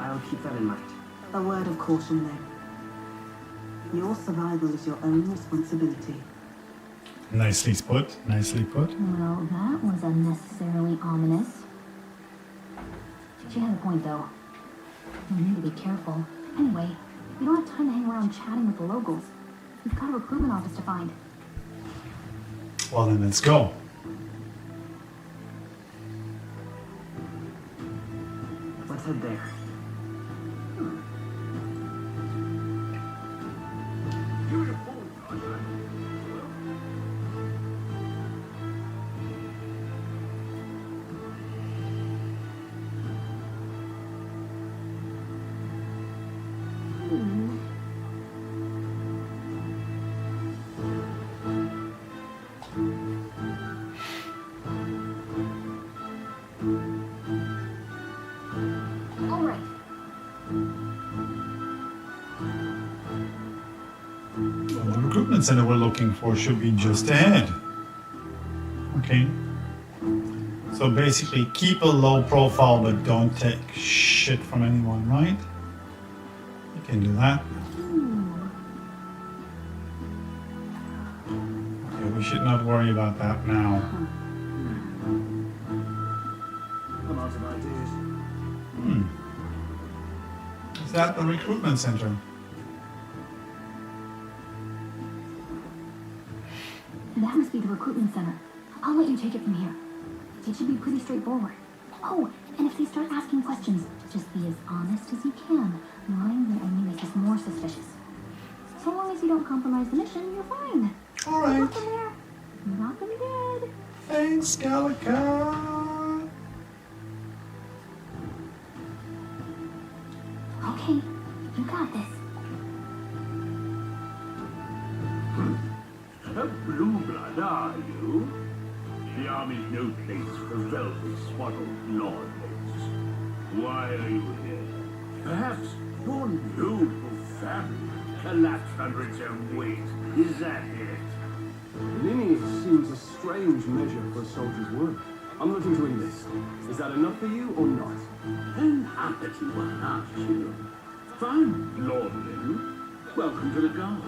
I'll keep that in mind. A word of caution then. Your survival is your own responsibility. Nicely put. Nicely put. Well, that was unnecessarily ominous. She has a point, though. We need to be careful. Anyway, we don't have time to hang around chatting with the locals. We've got a recruitment office to find. Well, then let's go. Let's head there. All right. Well, the recruitment center we're looking for should be just ahead. Okay. So basically, keep a low profile, but don't take shit from anyone, right? You can do that. Okay, we should not worry about that now. I'm out of ideas. Is that the recruitment center? That must be the recruitment center. I'll let you take it from here. It should be pretty straightforward. Oh, and if they start asking questions, just be as honest as you can. Lying will only make us more suspicious. So long as you don't compromise the mission, you're fine. All right. Nothing there. Nothing dead. Thanks, Gallica. Okay, you got this. A blue blood, are you? The army's no place for velvet swaddled lordlings. Why are you here? Perhaps your noble family collapsed under its own weight. Is that it? Lineage seems a strange measure for a soldier's work. I'm looking to enlist. Is that enough for you or not? An uppity one, aren't you? Fine, lordling. Welcome to the guard,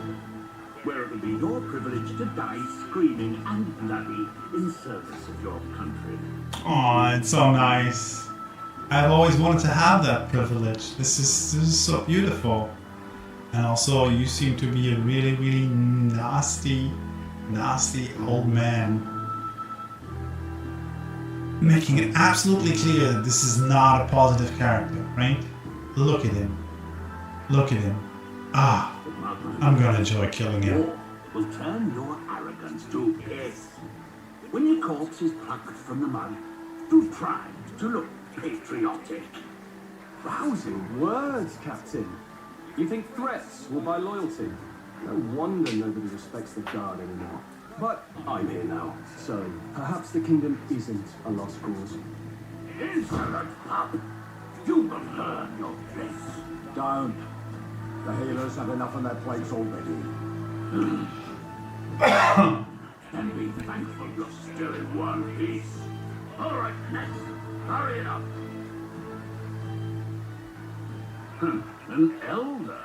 where it will be your privilege to die screaming and bloody in service of your country. Aw, it's so nice. I've always wanted to have that privilege. This is so beautiful. And also, you seem to be a really, really nasty old man. Making it absolutely clear that this is not a positive character, right? Look at him. Look at him. Ah, I'm gonna enjoy killing him. War will turn your arrogance to piss. When your corpse is plucked from the mud, do try to look patriotic. Rousing words, Captain. You think threats will buy loyalty? No wonder nobody respects the guard anymore. But I'm here now, so perhaps the kingdom isn't a lost cause. Insolent pup! You will learn your place. Don't. The healers have enough on their plates already. And be thankful you're still in one piece. All right, next. Hurry it up. An elder.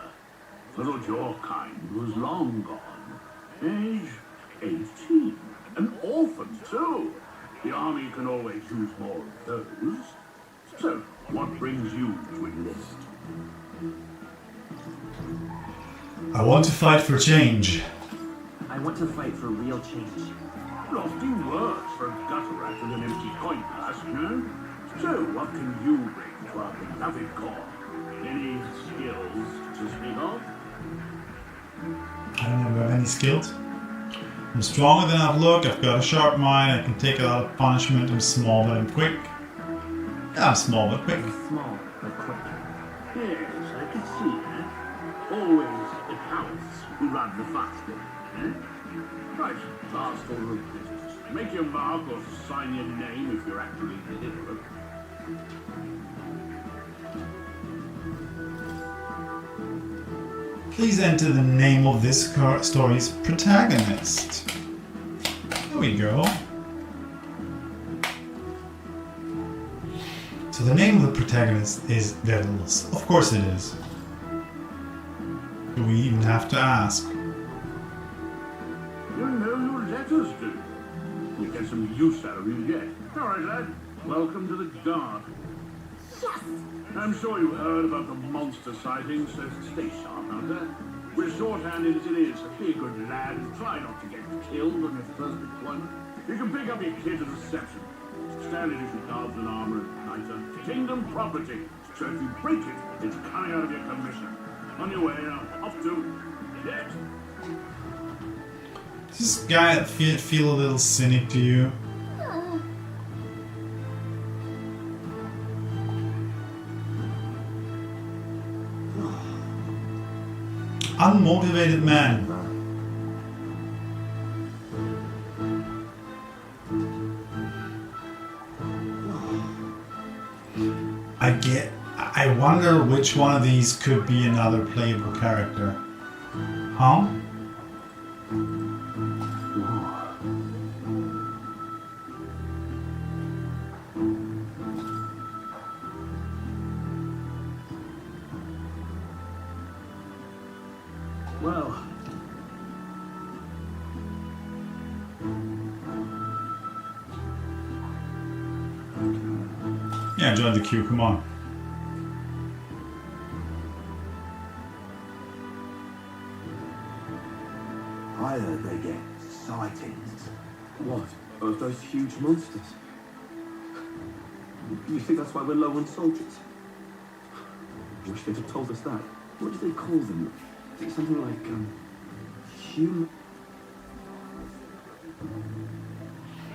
Thought your kind was long gone. Age 18. An orphan, too. The army can always use more of those. So, what brings you to enlist? I want to fight for change. I want to fight for real change. Lofty words for a gutter rat with an empty coin purse, no? So, what can you bring to our beloved cause? any skills. I'm stronger than I've looked, I've got a sharp mind, I can take a lot of punishment, I'm small but I'm quick. Yeah, I'm small but quick. Small but quick. Yes, I can see that. Always the counts who run the fastest. Right, last order of business. Make your mark or sign your name if you're actually deliberate. Please enter the name of this story's protagonist. There we go. So the name of the protagonist is ATLUS. Of course it is. Do we even have to ask? You know your letters do. You'll get some use out of you yet. All right, lad. Welcome to the Guard. Yes! I'm sure you've heard about the monster sightings, so stay sharp out there. We're short-handed as it is, so be a good lad and try not to get killed on your first deployment. You can pick up your kit at reception. Standard issue cards and armor and item. Kingdom property. So if you break it, it's coming out of your commission. On your way now. Off to dead. Does this guy feel a little cynic to you? Unmotivated man. I wonder which one of these could be another playable character. Huh? Well. Yeah, join the queue, come on. I heard they get sightings. What? Of those huge monsters? You think that's why we're low on soldiers? I wish they'd have told us that. What do they call them? Something like, human...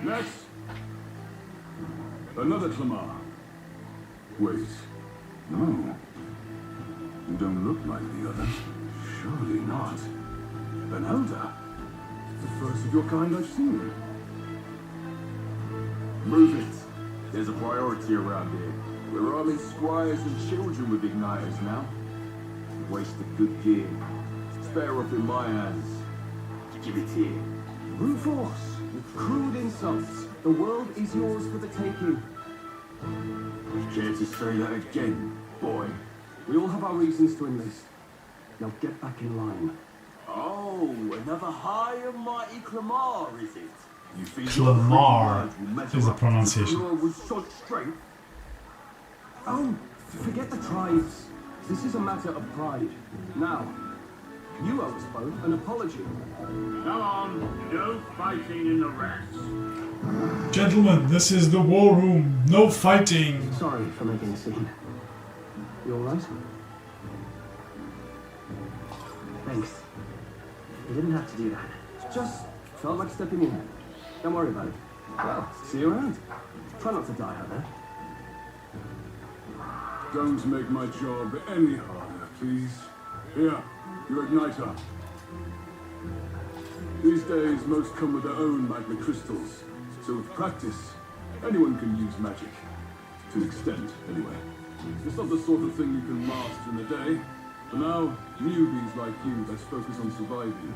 Next! Another Clamar. Wait. No. You don't look like the others. Surely not. An elder. The first of your kind I've seen. Move it. There's a priority around here. We're arming squires and children with igniters now. Waste of good gear. It's better off in my hands. Give it here. Brute force, with crude insults. The world is yours for the taking. You care to say that again, boy? We all have our reasons to enlist. Now get back in line. Oh, another high and mighty Clamar, is it? You think Clamar is the pronunciation. With such strength? Oh, forget the tribes. This is a matter of pride. Now, you owe us both an apology. Come on, no fighting in the rats. Gentlemen, this is the war room. No fighting. Sorry for making a scene. You alright? Thanks. You didn't have to do that. Just felt like stepping in. Don't worry about it. Well, see you around. Try not to die out there. Don't make my job any harder, please. Here, your igniter. These days, most come with their own magma crystals. So with practice, anyone can use magic. To an extent, anyway. It's not the sort of thing you can master in a day. For now, newbies like you best focus on surviving.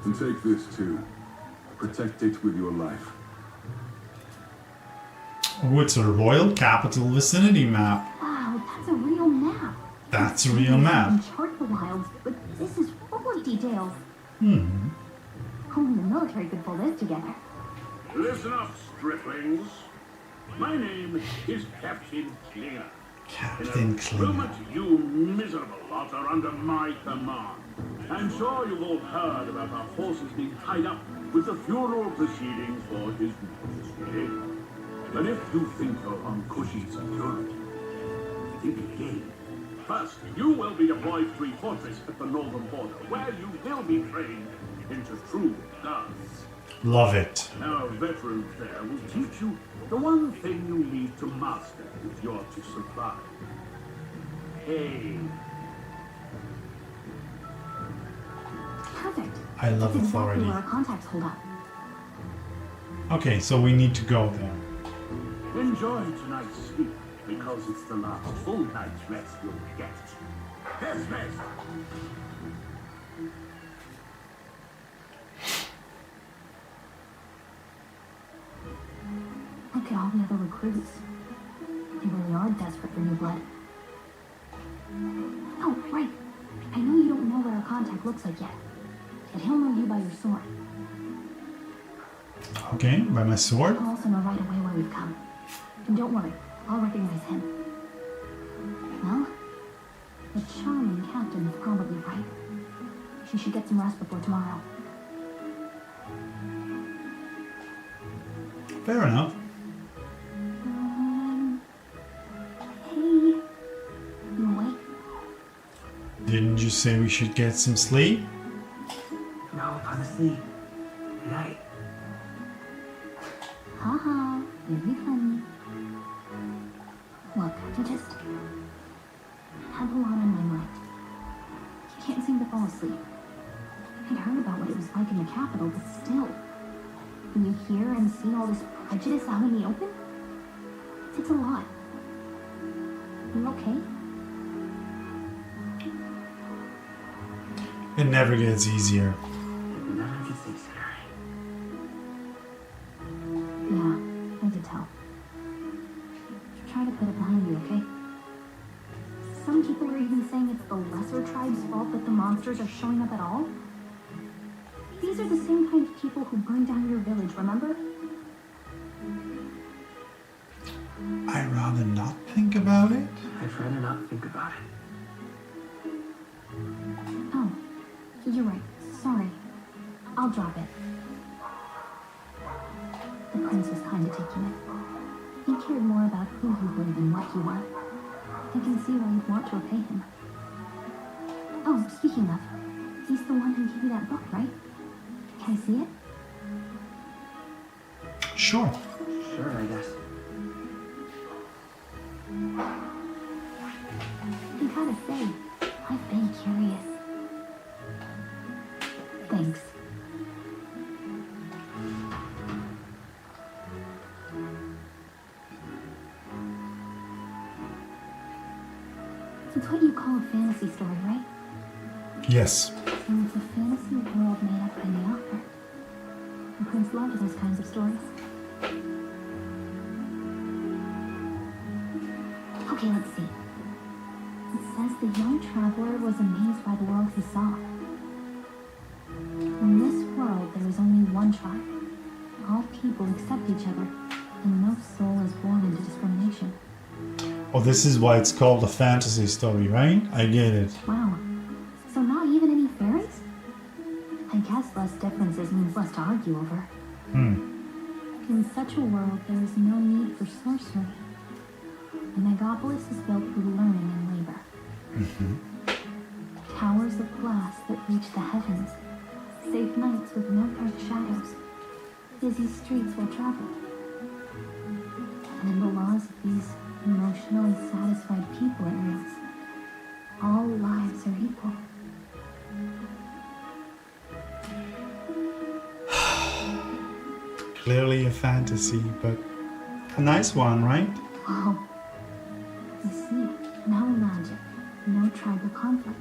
And take this too. Protect it with your life. Oh, it's a royal capital vicinity map. Wow, that's a real map. That's a real map. Chart the wilds, but this is full of details. Hmm. Only the military could pull this together. Listen up, striplings. My name is Captain Klinger. Captain Klinger. Moment you miserable lot are under my command. I'm sure you've all heard about our forces being tied up with the funeral proceedings for His Majesty. But if you think you're on cushy security, think again. First, you will be deployed to Fortress at the northern border, where you will be trained into true guards. Love it. Our veterans there will teach you the one thing you need to master if you're to survive. Aim. Perfect. I love That's authority. exactly where our contacts hold up. Okay, so we need to go there. Enjoy tonight's sleep, because it's the last full night's rest you'll get. Dismissed! Look at all the other recruits. They really are desperate for new blood. Oh, right. I know you don't know what our contact looks like yet, but he'll know you by your sword. Okay, by my sword. He'll also know right away where we've come. And don't worry, I'll recognize him. Well, the charming captain is probably right. She should get some rest before tomorrow. Fair enough. Hey. You awake? Didn't you say we should get some sleep? No, I'm asleep. Good night. Haha, you'll be funny. Look, I just have a lot on my mind. I can't seem to fall asleep. I'd heard about what it was like in the capital, but still. When you hear and see all this prejudice out in the open, it's a lot. You okay? It never gets easier. None of you thinks scary. Yeah, I could tell. Try to put it behind you, okay? Some people are even saying it's the lesser tribe's fault that the monsters are showing up at all. These are the same kind of people who burned down your village, remember? I'd rather not think about it. I'd rather not think about it. Oh, you're right. Sorry. I'll drop it. The prince was kind to take you in. He cared more about who you were than what you were. I can see why you'd want to repay him. Oh, speaking of, he's the one who gave you that book, right? Can I see it? Sure. Sure, I guess. I gotta say, I've been curious. Thanks. It's what you call a fantasy story, right? Yes. So it's a fantasy world made up by the author. The prince loved those kinds of stories. Okay, let's see. It says the young traveler was amazed by the world he saw. In this world, there is only one tribe. All people accept each other, and no soul is born into discrimination. Oh, this is why it's called a fantasy story, right? I get it. Wow. So not even any fairies? I guess less differences means less to argue over. In such a world, there is no need for sorcery. The Megapolis is built through learning and labor. Towers of glass that reach the heavens. Safe nights with no dark shadows. Busy streets well traveled. And in the laws of these emotionally satisfied people, it reads, all lives are equal. Clearly a fantasy, but a nice one, right? Wow. You see, no magic, no tribal conflict,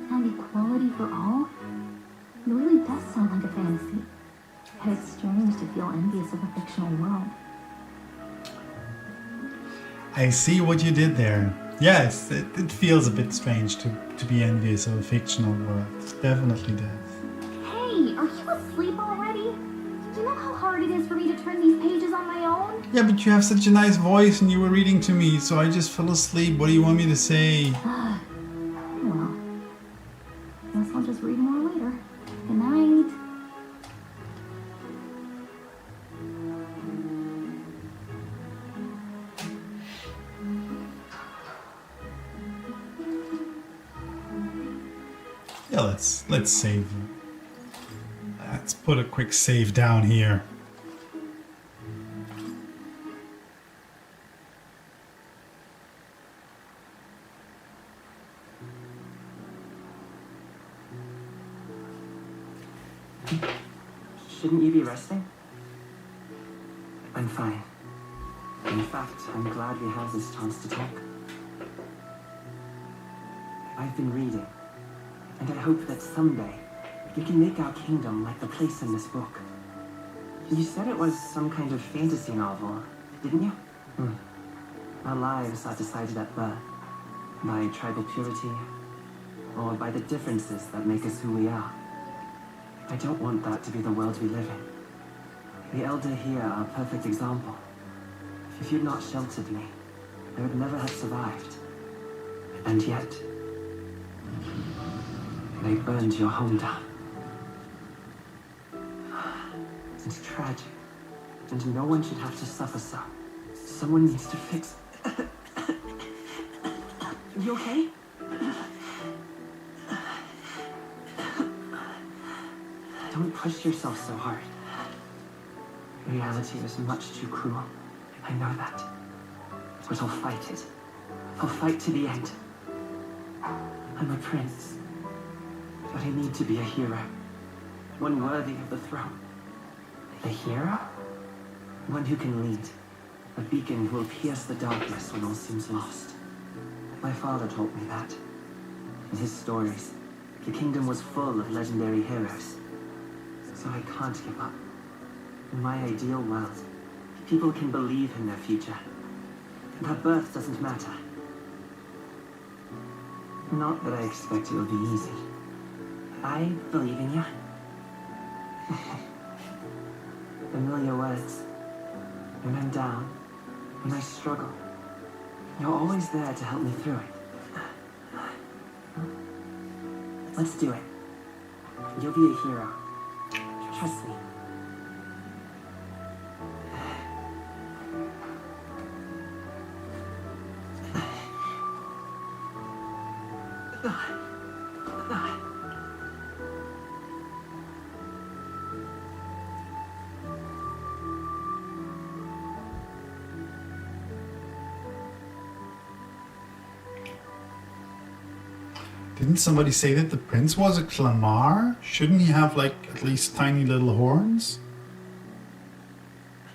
and equality for all? It really does sound like a fantasy. But it's strange to feel envious of a fictional world. I see what you did there. Yes, it feels a bit strange to be envious of a fictional world. It definitely does. Hey, are you asleep already? Do you know how hard it is for me to turn these pages on my own? Yeah, but you have such a nice voice and you were reading to me, so I just fell asleep. What do you want me to say? Well, guess I'll just read more later. Good night. Yeah, let's save. Let's put a quick save down here. Shouldn't you be resting? I'm fine. In fact, I'm glad we have this chance to talk. I've been reading, and I hope that someday you can make our kingdom like the place in this book. You said it was some kind of fantasy novel, didn't you? Our lives are decided at birth, by tribal purity, or by the differences that make us who we are. I don't want that to be the world we live in. The Elder here are a perfect example. If you'd not sheltered me, I would never have survived. And yet, they burned your home down. It's tragic, and no one should have to suffer so. Someone needs to fix it. You okay? Don't push yourself so hard. Reality is much too cruel. I know that. But I'll fight it. I'll fight to the end. I'm a prince. But I need to be a hero. One worthy of the throne. A hero? One who can lead. A beacon who will pierce the darkness when all seems lost. My father taught me that. In his stories, the kingdom was full of legendary heroes. So I can't give up. In my ideal world, people can believe in their future. Their birth doesn't matter. Not that I expect it will be easy. I believe in you. Familiar words. When I'm down, when I struggle, you're always there to help me through it. Let's do it. You'll be a hero. Trust me. Didn't somebody say that the prince was a Clamar? Shouldn't he have like at least tiny little horns?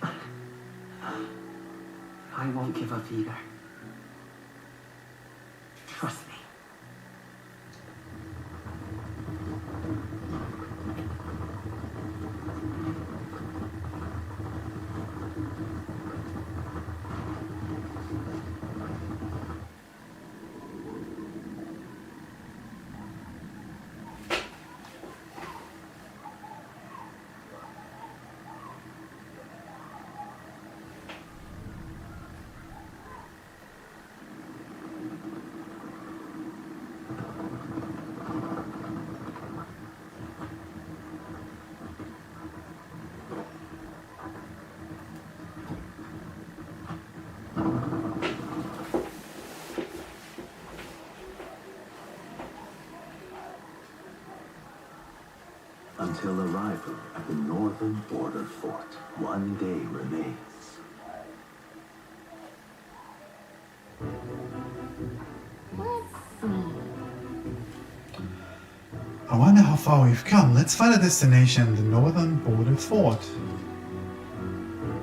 I won't give up either. Trust me. Until arrival at the northern border fort, one day remains. Let's see. I wonder how far we've come. Let's find a destination, the northern border fort.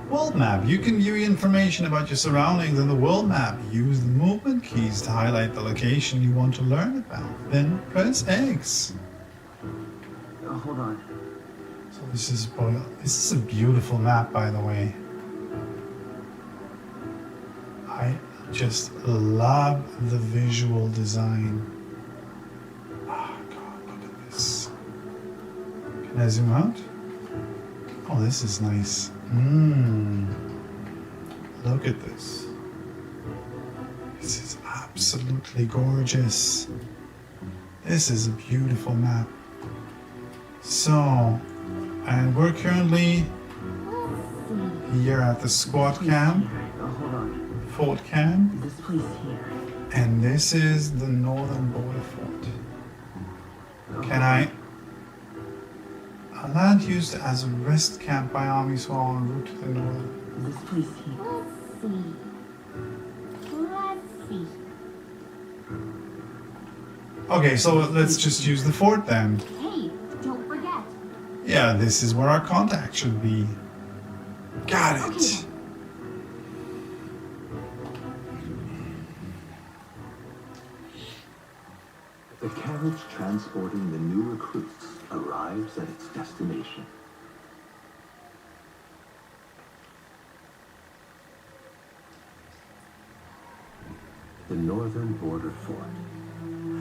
World map. You can view information about your surroundings in the world map. Use the movement keys to highlight the location you want to learn about. Then press X. Hold on. So this is a beautiful map, by the way. I just love the visual design. Oh god, look at this. Can I zoom out? Oh, this is nice. Look at this. This is absolutely gorgeous. This is a beautiful map. So, and we're currently here at the squad camp, Hold on. fort camp, This place here. and this is the northern border fort. Can I? A land used as a rest camp by armies while en route to the north. This place here. Let's see. Okay, so let's just use the fort then. Hey, don't forget. Yeah, this is where our contact should be. Got it. Okay. The carriage transporting the new recruits arrives at its destination. The northern border fort.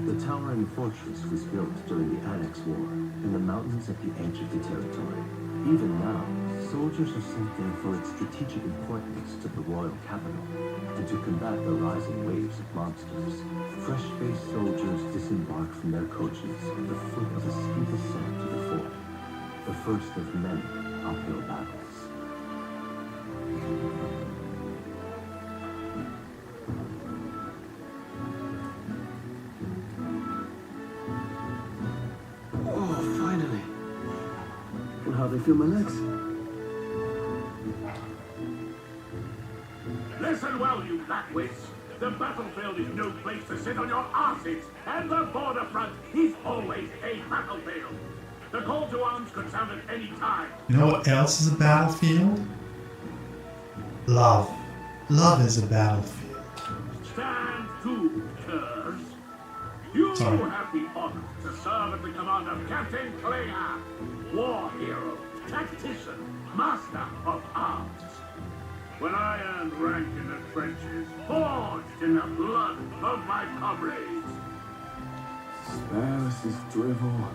The towering fortress was built during the Annex War in the mountains at the edge of the territory. Even now, soldiers are sent there for its strategic importance to the royal capital and to combat the rising waves of monsters. Fresh-faced soldiers disembark from their coaches at the foot of a steep ascent to the fort, the first of many uphill battles. Oh, finally. I can hardly feel my legs. Listen well, you backwits. The battlefield is no place to sit on your asses, and the border front is always a battlefield. The call to arms could sound at any time. You know what else is a battlefield? Love. Love is a battlefield. Stand to, curs. You Sorry. have the honor to serve at the command of Captain Klinger, war hero, tactician, master of arms. When I earned rank in the trenches, forged in the blood of my comrades. Spare us his drivel.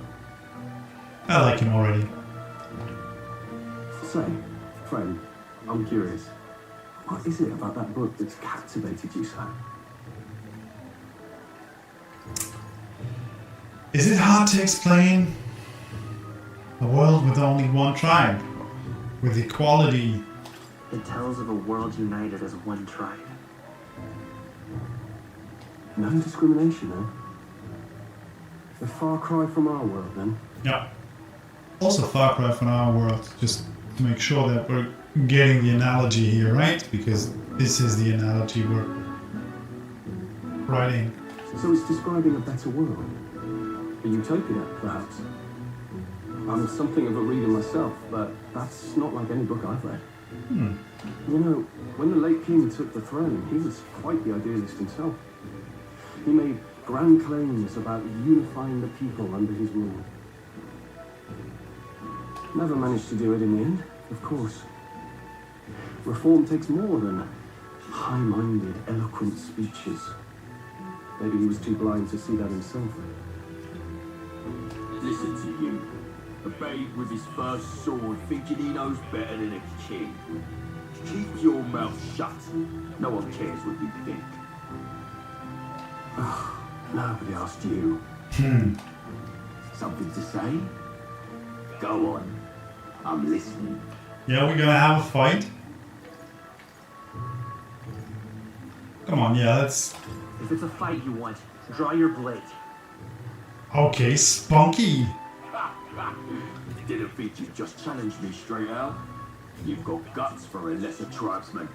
I like him already. Say, friend, I'm curious. What is it about that book that's captivated you so? Is it hard to explain? A world with only one tribe, with equality. It tells of a world united as one tribe. No discrimination, then? A far cry from our world, then? Yeah. Also far cry from our world, just to make sure that we're getting the analogy here, right? Because this is the analogy we're writing. So it's describing a better world. A utopia, perhaps. I'm something of a reader myself, but that's not like any book I've read. You know, when the late king took the throne, he was quite the idealist himself. He made grand claims about unifying the people under his rule. Never managed to do it in the end, of course. Reform takes more than high-minded, eloquent speeches. Maybe he was too blind to see that himself. Listen to you. A babe with his first sword thinking he knows better than a king. Keep your mouth shut. No one cares what you think. Nobody asked you. Something to say? Go on. I'm listening. Yeah, we're gonna have a fight. Come on, yeah, let's... If it's a fight you want, draw your blade. Okay, spunky. Didn't think you'd just challenge me straight out. You've got guts for a lesser tribesman.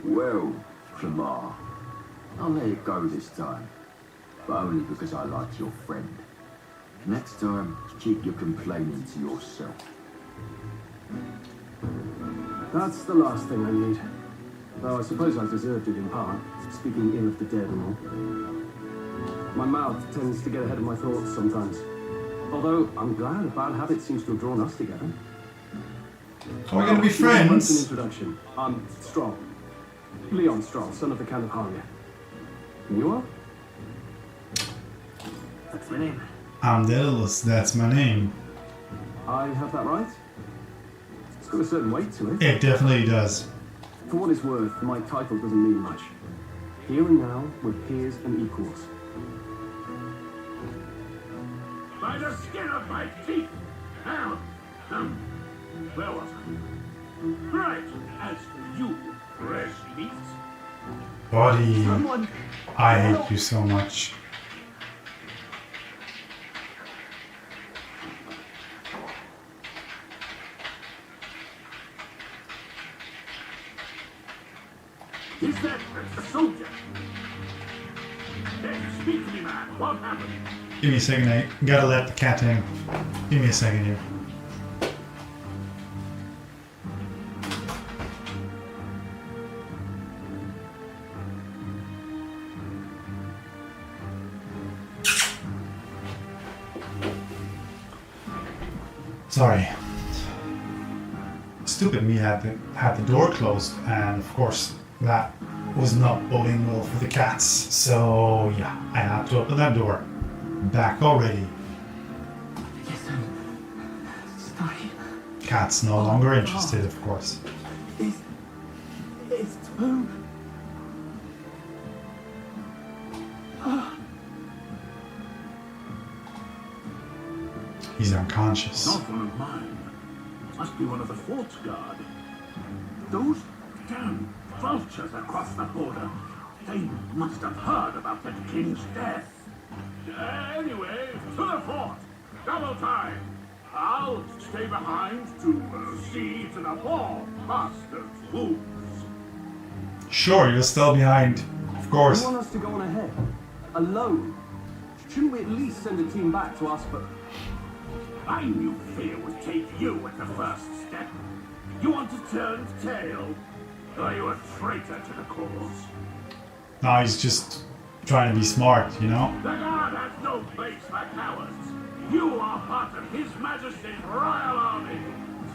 Well, Clamar, I'll let it go this time. But only because I like your friend. Next time, keep your complaining to yourself. That's the last thing I need. Though I suppose I deserved it in part, speaking ill of the dead and all. My mouth tends to get ahead of my thoughts sometimes. Although I'm glad a bad habit seems to have drawn us together. Are we gonna be An friends? introduction. I'm Stroll. Leon Stroll, son of the Count of Harlia. And you are? That's my name. I'm ATLUS, that's my name. I have that right? It's got a certain weight to it. It definitely does. For what it's worth, my title doesn't mean much. Here and now, we're peers and equals. By the skin of my teeth! Now, where was I? Right, as for you, fresh meat. Buddy, Someone I hate you so much. Is that a soldier? Hey, speak to me, man. What happened? Give me a second, I gotta let the cat in. Give me a second here. Sorry. Stupid me had the door closed, and of course that was not boding well for the cats. So yeah, I had to open that door. Back already. Yes, I'm sorry. Cat's no longer interested, of course. It's Toad. He's unconscious. Not one of mine. Must be one of the fort's guard. Those damn vultures across the border. They must have heard about the king's death. Anyway, to the fort. Double time. I'll stay behind to see to the ball. Bastards wounds. Sure, you're still behind. Of course. You want us to go on ahead? Alone? Shouldn't we at least send a team back to ask for... I knew fear would take you at the first step. You want to turn tail? Are you a traitor to the cause? No, he's just trying to be smart, you know? The guard has no place for cowards. You are part of His Majesty's Royal Army.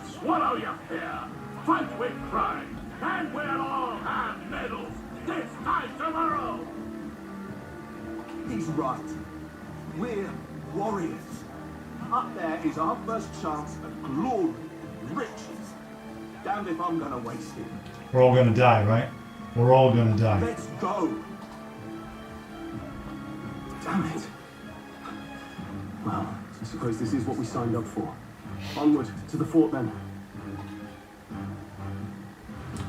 Swallow your fear, fight with pride, and we'll all have medals this time tomorrow. He's right. We're warriors. Up there is our first chance at glory, riches. Damned if I'm gonna waste it. We're all gonna die, right? We're all gonna die. Let's go. Damn it. Well, I suppose this is what we signed up for. Onward to the fort then.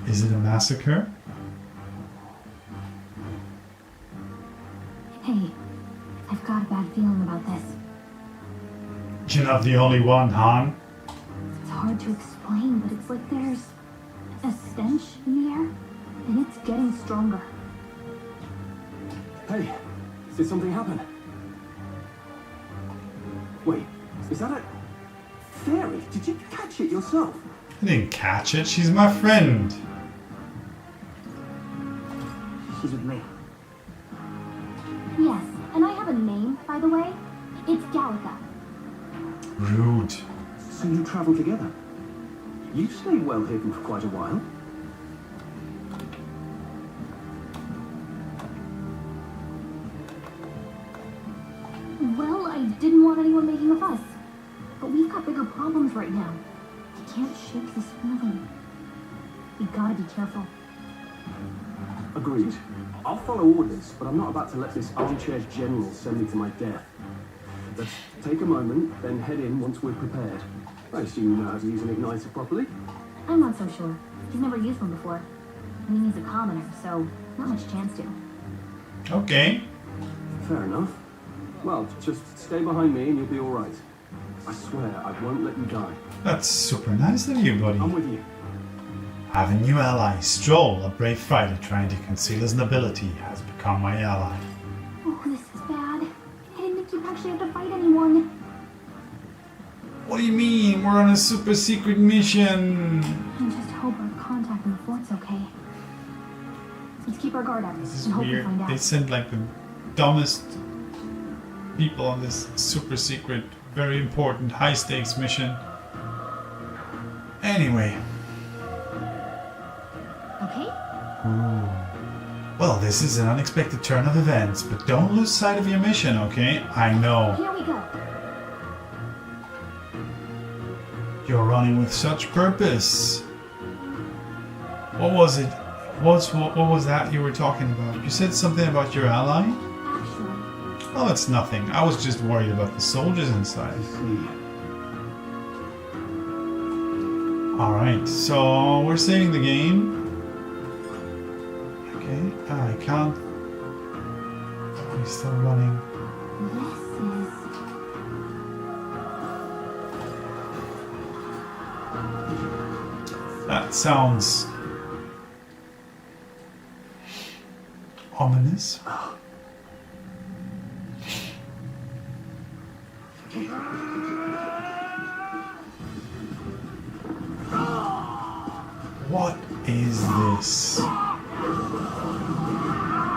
Is it a massacre? Hey, I've got a bad feeling about this. You're not the only one, Han. It's hard to explain, but it's like there's a stench in the air, and it's getting stronger. Hey, did something happen? Wait, is that a fairy? Did you catch it yourself? I didn't catch it. She's my friend. She's with me. Yes, and I have a name, by the way. It's Gallica. Rude. So you travel together? You stayed well hidden for quite a while. Well, I didn't want anyone making a fuss. But we've got bigger problems right now. I can't shake this feeling. We gotta be careful. Agreed. I'll follow orders, but I'm not about to let this armchair general send me to my death. Let's take a moment, then head in once we're prepared. I assume you know how to use an igniter properly? I'm not so sure. He's never used one before. I mean, he's a commoner, so not much chance to. Okay. Fair enough. Well, just stay behind me and you'll be alright. I swear I won't let you die. That's super nice of you, buddy. I'm with you. I have a new ally. Stroll, a brave fighter trying to conceal his nobility, has become my ally. Oh, this is bad. I didn't think you'd actually have to fight anyone. What do you mean? We're on a super secret mission. I just hope our contact in the fort's okay. Let's keep our guard up This is and hope we weird. find out. They sent like the dumbest people on this super secret, very important, high stakes mission. Anyway. Okay? Ooh. Well, this is an unexpected turn of events, but don't lose sight of your mission, okay? I know. Here we go. You're running with such purpose. What was it? What was that you were talking about? You said something about your ally? Actually, Oh, it's nothing. I was just worried about the soldiers inside. Alright, so we're saving the game. Okay, I can't. He's still running. this is... That sounds Ominous. What is this?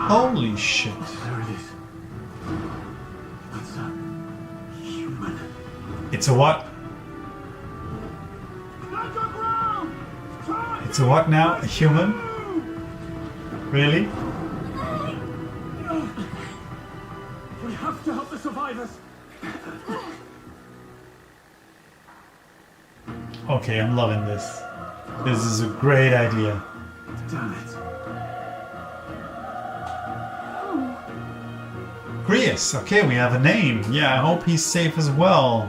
Holy shit. There it is. That's a human. It's a what? It's a what now? A human? Really? We have to help the survivors. Okay, I'm loving this. This is a great idea. Damn it. Grius, okay, we have a name. Yeah, I hope he's safe as well.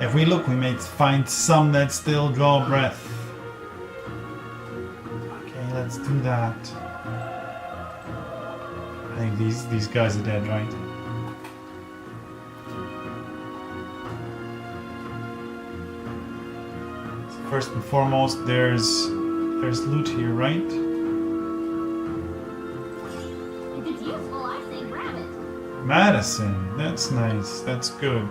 If we look, we may find some that still draw breath. Okay, let's do that. I think these guys are dead, right? So first and foremost, there's loot here, right? If it's useful, I say grab it. Madison, that's nice. That's good.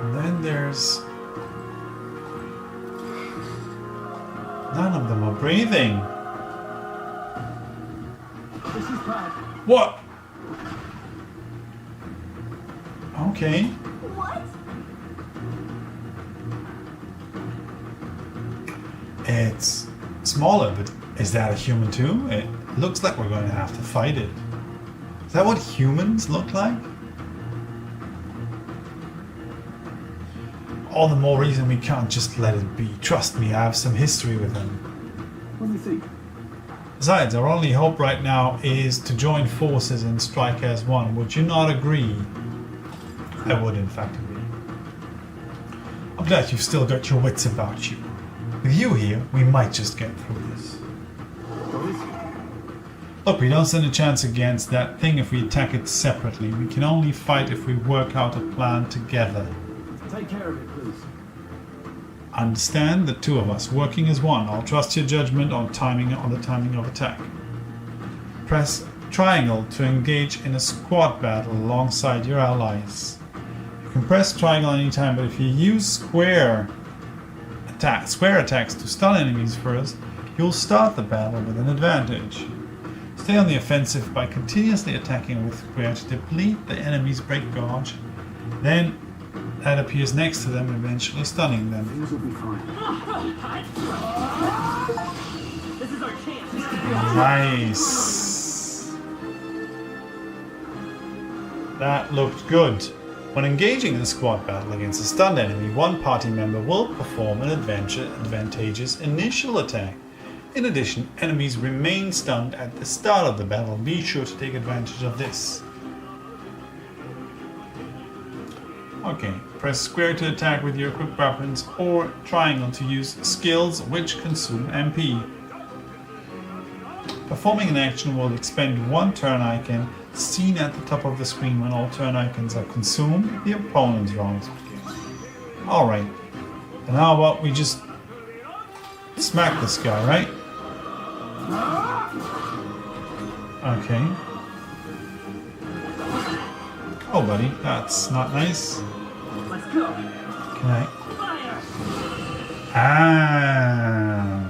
And then there's... None of them are breathing. This is bad. What? Okay. What? It's smaller, but is that a human too? It looks like we're going to have to fight it. Is that what humans look like? All the more reason we can't just let it be. Trust me, I have some history with them. What do you think? Besides, our only hope right now is to join forces and strike as one. Would you not agree? I would, in fact, agree. I'm glad you've still got your wits about you. With you here, we might just get through this. What is it? Look, we don't stand a chance against that thing if we attack it separately. We can only fight if we work out a plan together. Take care of it, please. Understand the two of us working as one. I'll trust your judgment on the timing of attack. Press triangle to engage in a squad battle alongside your allies. You can press triangle anytime, but if you use square attacks to stun enemies first, you'll start the battle with an advantage. Stay on the offensive by continuously attacking with square to deplete the enemy's break gauge. Then that appears next to them, eventually stunning them. Things will be fine. This is our chance. Nice. That looked good. When engaging in a squad battle against a stunned enemy, one party member will perform an advantageous initial attack. In addition, enemies remain stunned at the start of the battle. Be sure to take advantage of this. Okay, press square to attack with your quick weapons or triangle to use skills which consume MP. Performing an action will expend one turn icon seen at the top of the screen. When all turn icons are consumed, the opponent's rounds begin. Alright, and how about we just smack this guy, right? Okay. Oh buddy, that's not nice. Let's go. Can I? Fire. Ah.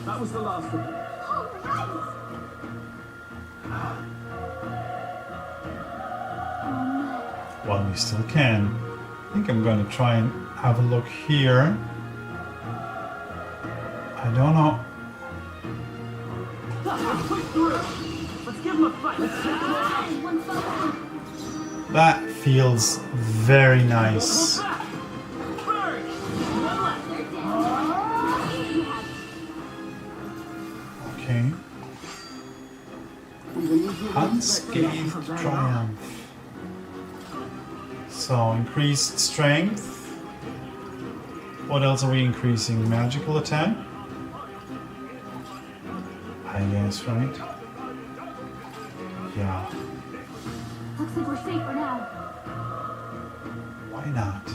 That was the last of them. Well, we still can. I think I'm going to try and have a look here. I don't know. Let's push through. Let's give him a fight. That feels very nice. Back. Burn. One left. Okay. Unscathed triumph. So increased strength. What else are we increasing? Magical attack? I guess, right? Yeah. Looks like we're safe for now. Why not?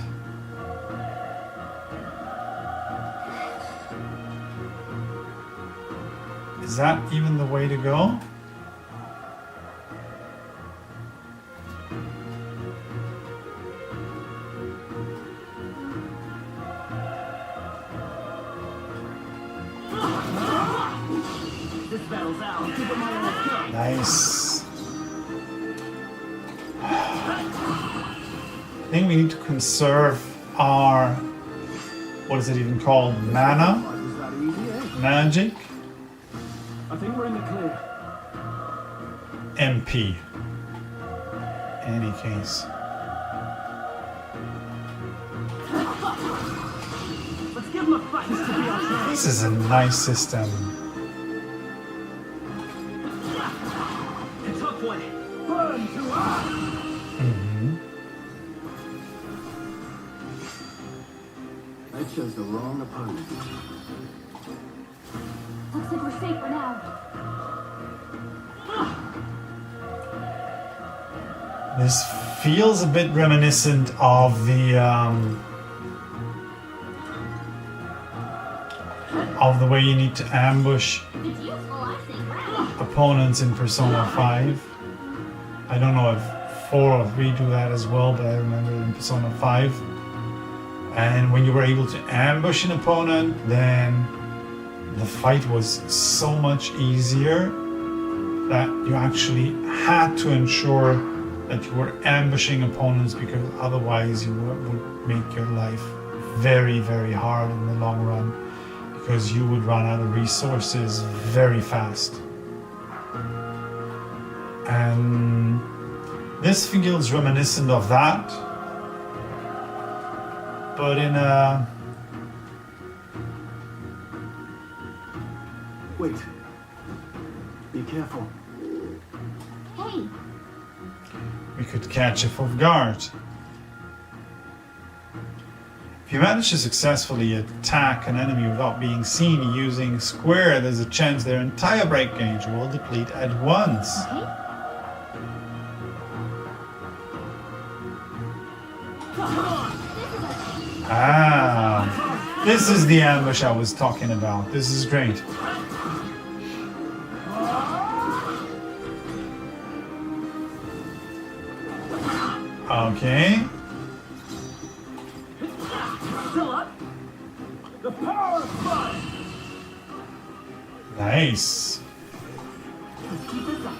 Is that even the way to go? This battle's out. Give it my all go. Nice. I think we need to conserve our, what is it even called? Mana? Was that easy, eh? Magic? I think we're in the clear. MP. Any case. Let's give him a fight to be our champion. This is a nice system. A tough one. Burn to us. I chose the wrong opponent. Looks like we're safe for now. This feels a bit reminiscent of the way you need to ambush It's useful, I think. opponents in Persona 5. I don't know if 4 or 3 do that as well, but I remember in Persona 5. And when you were able to ambush an opponent, then the fight was so much easier that you actually had to ensure that you were ambushing opponents, because otherwise you would make your life very, very hard in the long run, because you would run out of resources very fast. And this feels reminiscent of that, but in a... Wait. Be careful. Hey, we could catch it off guard. If you manage to successfully attack an enemy without being seen using square, there's a chance their entire break gauge will deplete at once. okay. Ah, this is the ambush I was talking about. This is great. Okay. Still up? The power of fun! Nice. Let's keep this up.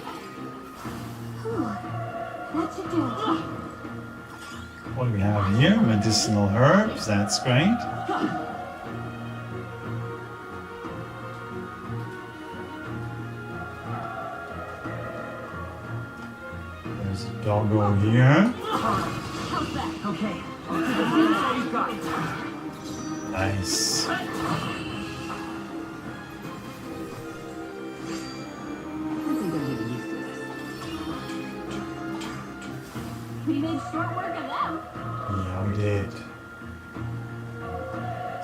That should do it. What do we have here? Medicinal herbs. That's great. There's a doggo here. How's that? Okay. I'll do the things all you got. Nice. I think I'm getting used to this. We made short work of them. Yeah, we did.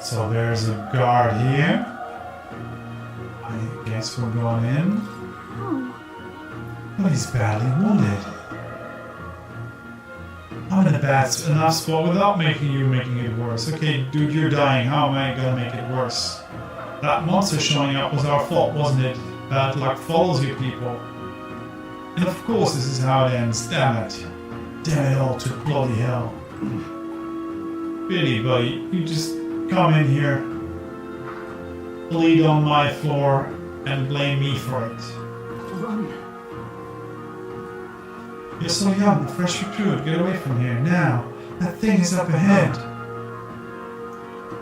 So there's a guard here. I guess we're going in. Oh, But he's badly wounded. I'm in a bad enough spot without making it worse. Okay, dude, you're dying. How am I gonna make it worse? That monster showing up was our fault, wasn't it? Bad luck follows you, people. And of course this is how it ends. Damn it. Damn it all to bloody hell. Really, buddy, you just come in here, bleed on my floor, and blame me for it. Run. You're so young, fresh recruit, get away from here, now. That thing is up ahead.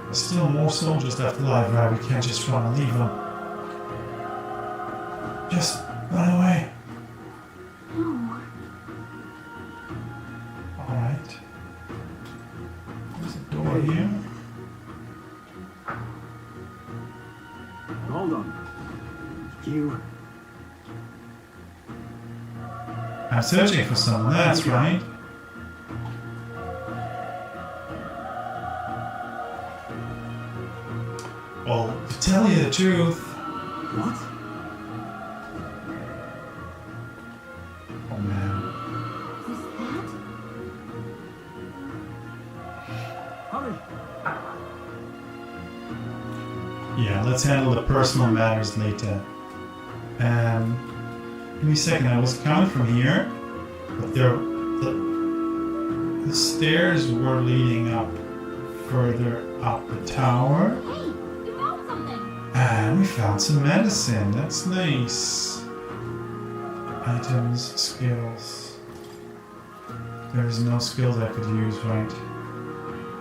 There's still more soldiers left alive, right? We can't just run and leave them. Just run away. no. Alright. There's a door here. Hold on. You. I'm searching for someone, that's right. Well, to tell you the truth, What? oh man, Was that? Yeah, let's handle the personal matters later. Give me a second, I was coming from here, but the stairs were leading up further up the tower. Hey, we found something. And we found some medicine, that's nice. Items, skills. There's no skills I could use, right?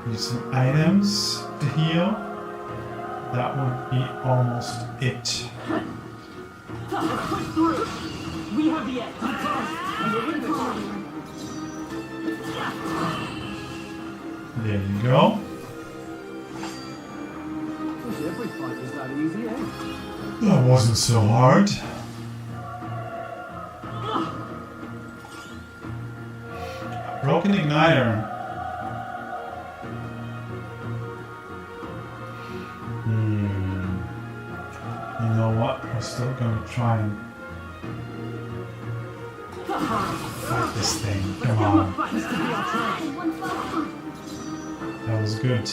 Use some items to heal. That would be almost it. Push through! We have the edge! And we're in the There you go. Wish every fight was that easy, eh? That wasn't so hard. Broken igniter. You know what? We're still gonna try and fight this thing. Come on. That was good.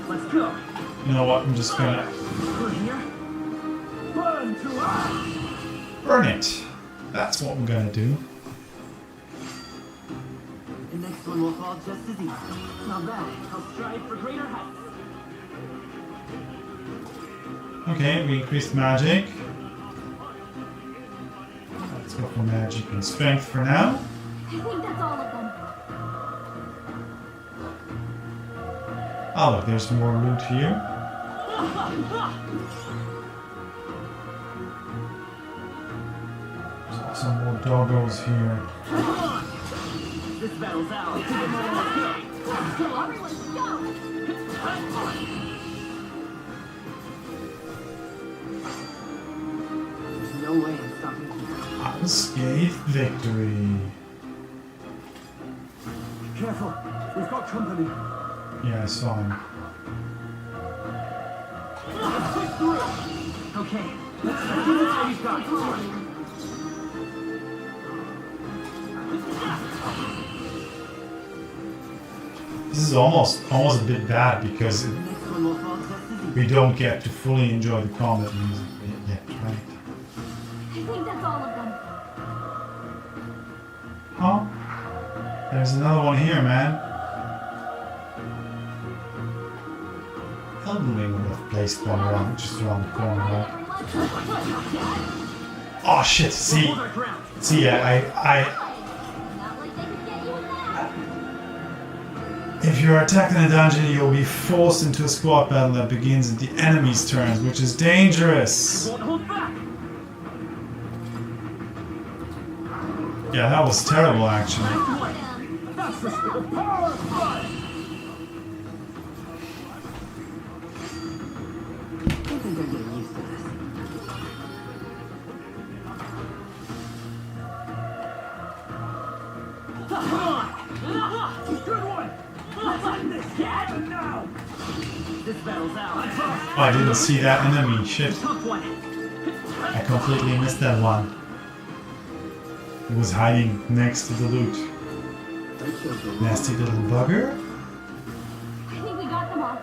Let's go! You know what? I'm just gonna We're here. Burn to us! burn it. That's what we're gonna do. The next one will fall just as easy. Not bad. I'll strive for greater heights. Okay, we increased magic. Let's go for magic and strength for now. I think that's all of them. Oh look, there's more loot here. There's also more doggos here. This battle's ours. So everyone, go! There's no way I'm stopping here. Unscathed victory. Careful, we've got company. Yeah, I saw him. Okay, let's see what we've got. This is almost a bit bad because The next one will fall just as easy. we don't get to fully enjoy the combat music yet, right? I think that's all of them. Oh, there's another one here, man. Elden would have placed one around, just around the corner, right? Oh shit! See, Hold our ground. see, Not like they could get you in that. if you're attacking a dungeon, you'll be forced into a squad battle that begins at the enemy's turns, which is dangerous. Won't hold back. Yeah, that was terrible, actually. That's the power of blood! I think I'm getting used to this. Come on! Good one! Let's end this cat now! This battle's out. Oh, I didn't see that enemy. Shit. Tough one. I completely missed that one. It was hiding next to the loot. Nasty little bugger. I think we got them all.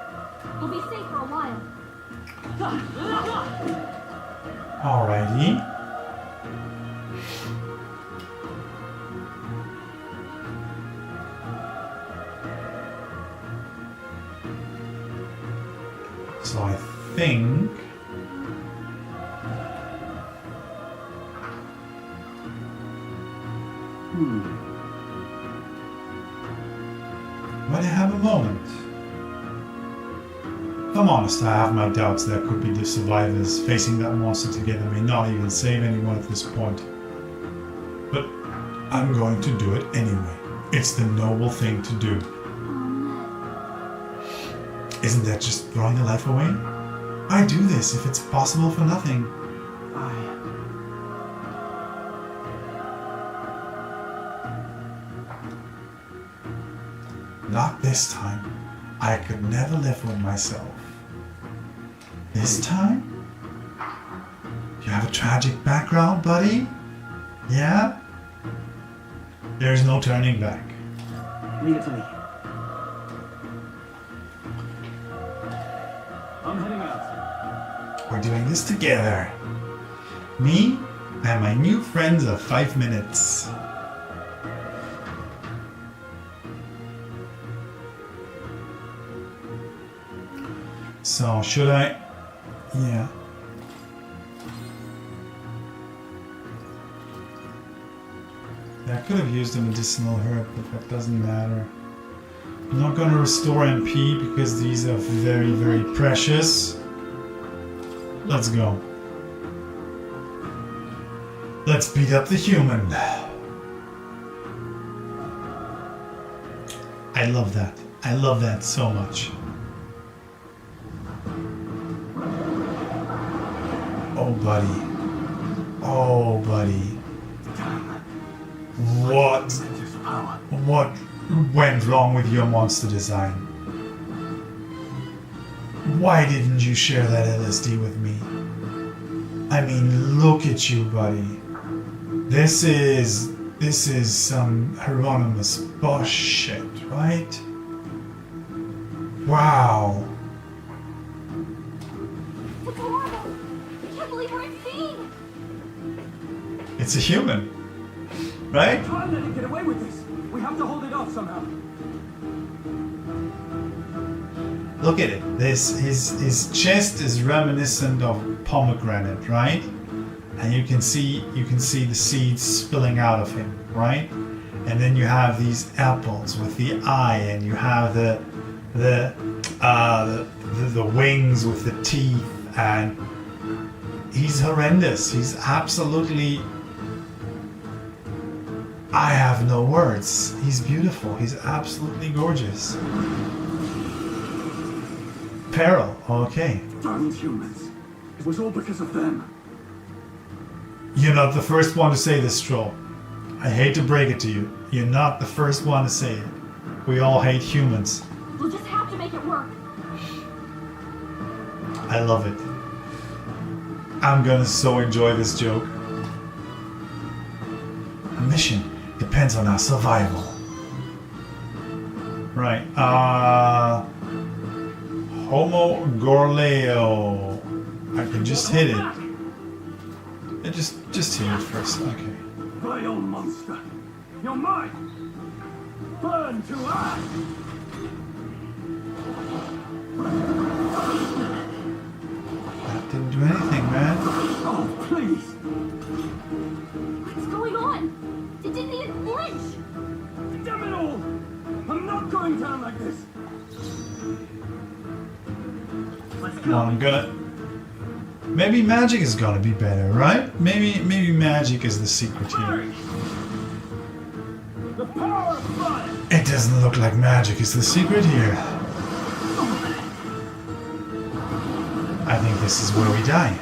We'll be safe for a while. Alrighty. So I think might I have a moment? If I'm honest, I have my doubts that could be the survivors facing that monster together may not even save anyone at this point. But I'm going to do it anyway. It's the noble thing to do. Isn't that just throwing a life away? I do this if it's possible for nothing. Not this time. I could never live with myself. This time? You have a tragic background, buddy? Yeah? There's no turning back. Leave it to me. I'm heading out. We're doing this together. Me and my new friends of 5 minutes. So, should I? Yeah. I could have used a medicinal herb, but that doesn't matter. I'm not going to restore MP because these are very, very precious. Let's go. Let's beat up the human. I love that. I love that so much. Oh, buddy. Oh, buddy. What went wrong with your monster design? Why didn't you share that LSD with me? I mean, look at you, buddy. This is some Hieronymus Bosch shit, right? Wow. It's horrible. I can't believe we're insane. It's a human, right? We can't let it get away with this. We have to hold it off somehow. Look at it. His chest is reminiscent of pomegranate, right? And you can see the seeds spilling out of him, right? And then you have these apples with the eye, and you have the wings with the teeth, and he's horrendous. He's absolutely. I have no words. He's beautiful. He's absolutely gorgeous. Peril. Okay. Darn humans. It was all because of them. You're not the first one to say this, Troll. I hate to break it to you. You're not the first one to say it. We all hate humans. We'll just have to make it work. I love it. I'm gonna so enjoy this joke. A mission depends on our survival. Right. Homo Gorleo. I can just hit it. Just hit it first. Okay. Vile monster. You're mine. Burn to ash. That didn't do anything, man. Oh, please. What's going on? It didn't even flinch. Damn it all. I'm not going down like this. Let's go. Well, I'm gonna. Maybe magic is gonna be better, right? Maybe magic is the secret here. The power of fire. It doesn't look like magic is the secret here. I think this is where we die.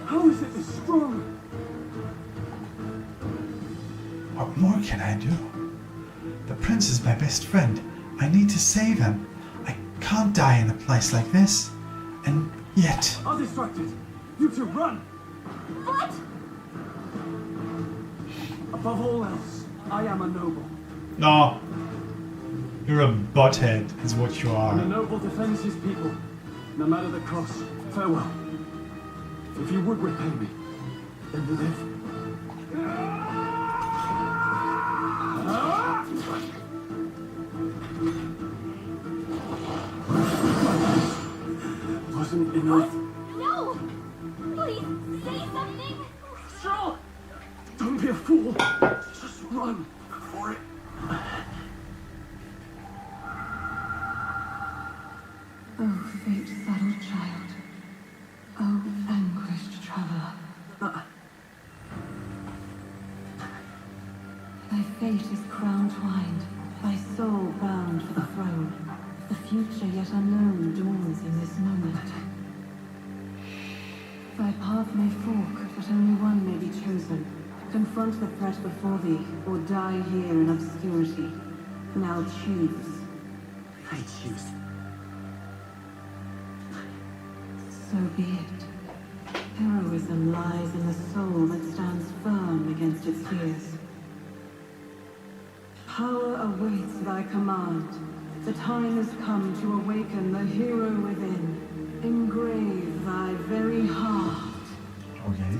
How is it this strong? What more can I do? The prince is my best friend. I need to save him. I can't die in a place like this. And yet... I'll distract it. You two run. What? Above all else, I am a noble. No. You're a butthead, is what you And a are. noble defends his people, no matter the cost. Farewell. If you would repay me, then live. Wasn't enough. No! Please, say something! Sure. Don't be a fool. Just run for it. Oh, fate-saddled child. Oh, anguished traveler. Thy fate is crown-twined, thy soul bound for the throne. The future yet unknown dawns in this moment. Thy path may fork, but only one may be chosen. Confront the threat before thee, or die here in obscurity. Now choose. I choose. So be it. Heroism lies in the soul that stands firm against its fears. Power awaits thy command. The time has come to awaken the hero within. engrave thy very heart. Okay.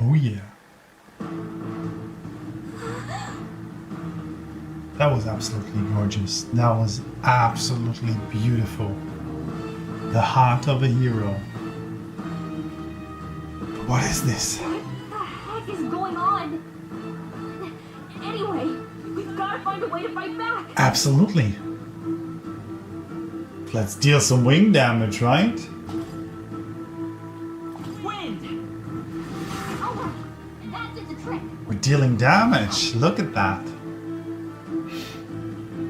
Oh yeah. That was absolutely gorgeous. That was absolutely beautiful. The heart of a hero. What is this? What the heck is going on? Anyway, we've got to find a way to fight back. Absolutely. Let's deal some wing damage, right? Wind! All right, that did the trick. We're dealing damage. Look at that.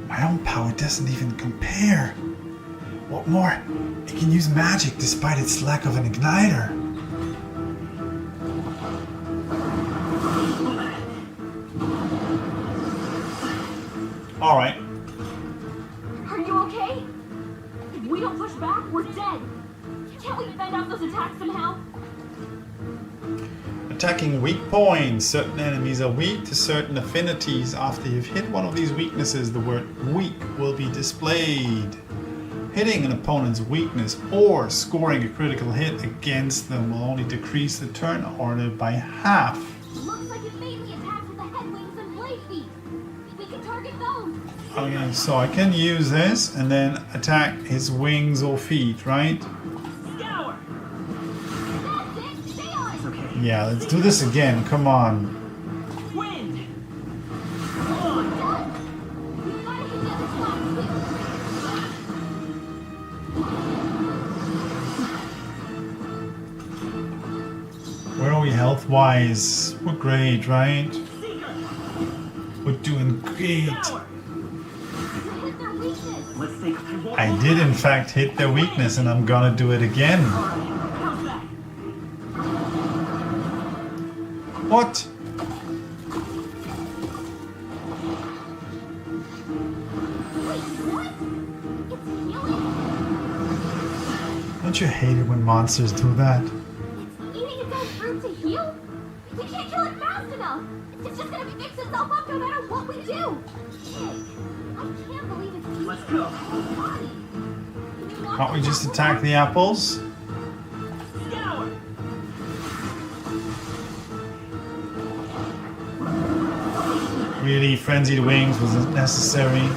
My own power doesn't even compare. What more? It can use magic despite its lack of an igniter. Alright. Are you okay? If we don't push back, we're dead. Can't we fend off those attacks somehow? Attacking weak points. Certain enemies are weak to certain affinities. After you've hit one of these weaknesses, the word weak will be displayed. Hitting an opponent's weakness or scoring a critical hit against them will only decrease the turn order by half. Looks like it mainly attacks with the head wings and blade feet. We can target those. Okay, so I can use this and then attack his wings or feet, right? Scour! That's it. Stay on. It's okay. Yeah, let's do this again. Come on. Wind! Done. We've got to hit the other spots too. Where are we health-wise? We're great, right? Seeker! We're doing great. Scour! You hit their weakness. Let's take one I more did in time. fact hit their weakness and I'm gonna do it again. Alright, how's that? What? Wait, what? It's healing? Don't you hate it when monsters do that? It's eating its own fruit to heal? We can't kill it fast enough. It's just gonna fix itself up no matter what we do. Shit. I can't believe it's Let's go. body. Can't we just attack the apples? Scour! Really, frenzied wings wasn't necessary.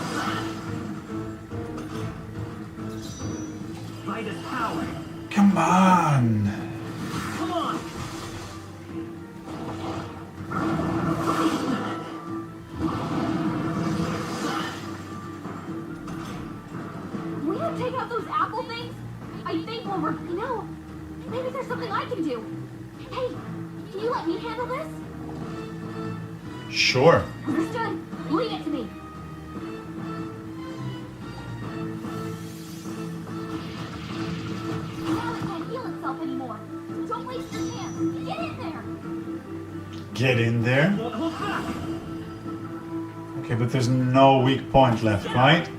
Midas power! Come on. Come on! We don't take out those apple things? I think we'll you know, maybe there's something I can do. Hey, can you let me handle this? Sure. Understood. Leave it to me. Now it can't heal itself anymore. Don't waste your chance. Get in there. Get in there. Won't hold back! Okay, but there's no weak point left, right?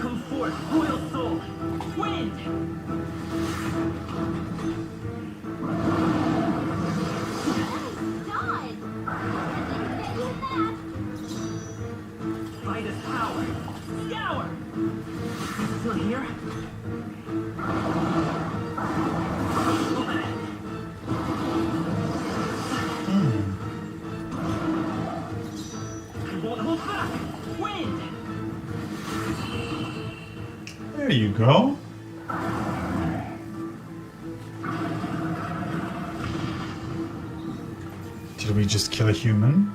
Come forth, royal soul! Wind! Done. Get you that. Midas power! Scour! Still here? go. Did we just kill a human?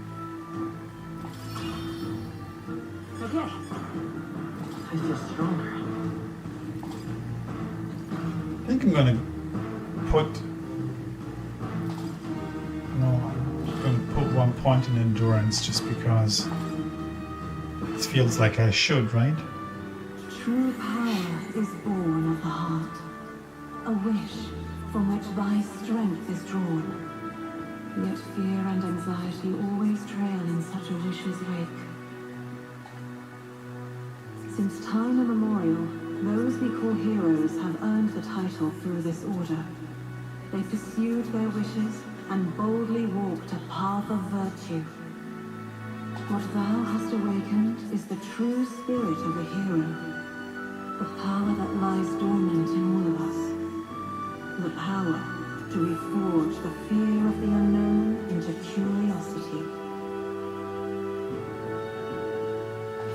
Okay. I feel stronger. I think I'm gonna put... No, I'm gonna put 1 point in endurance just because it feels like I should, right? True power is born of the heart, a wish from which thy strength is drawn. Yet fear and anxiety always trail in such a wish's wake. Since time immemorial, those we call heroes have earned the title through this order. They pursued their wishes and boldly walked a path of virtue. What thou hast awakened is the true spirit of a hero, the power that lies dormant in all of us, the power to reforge the fear of the unknown into curiosity.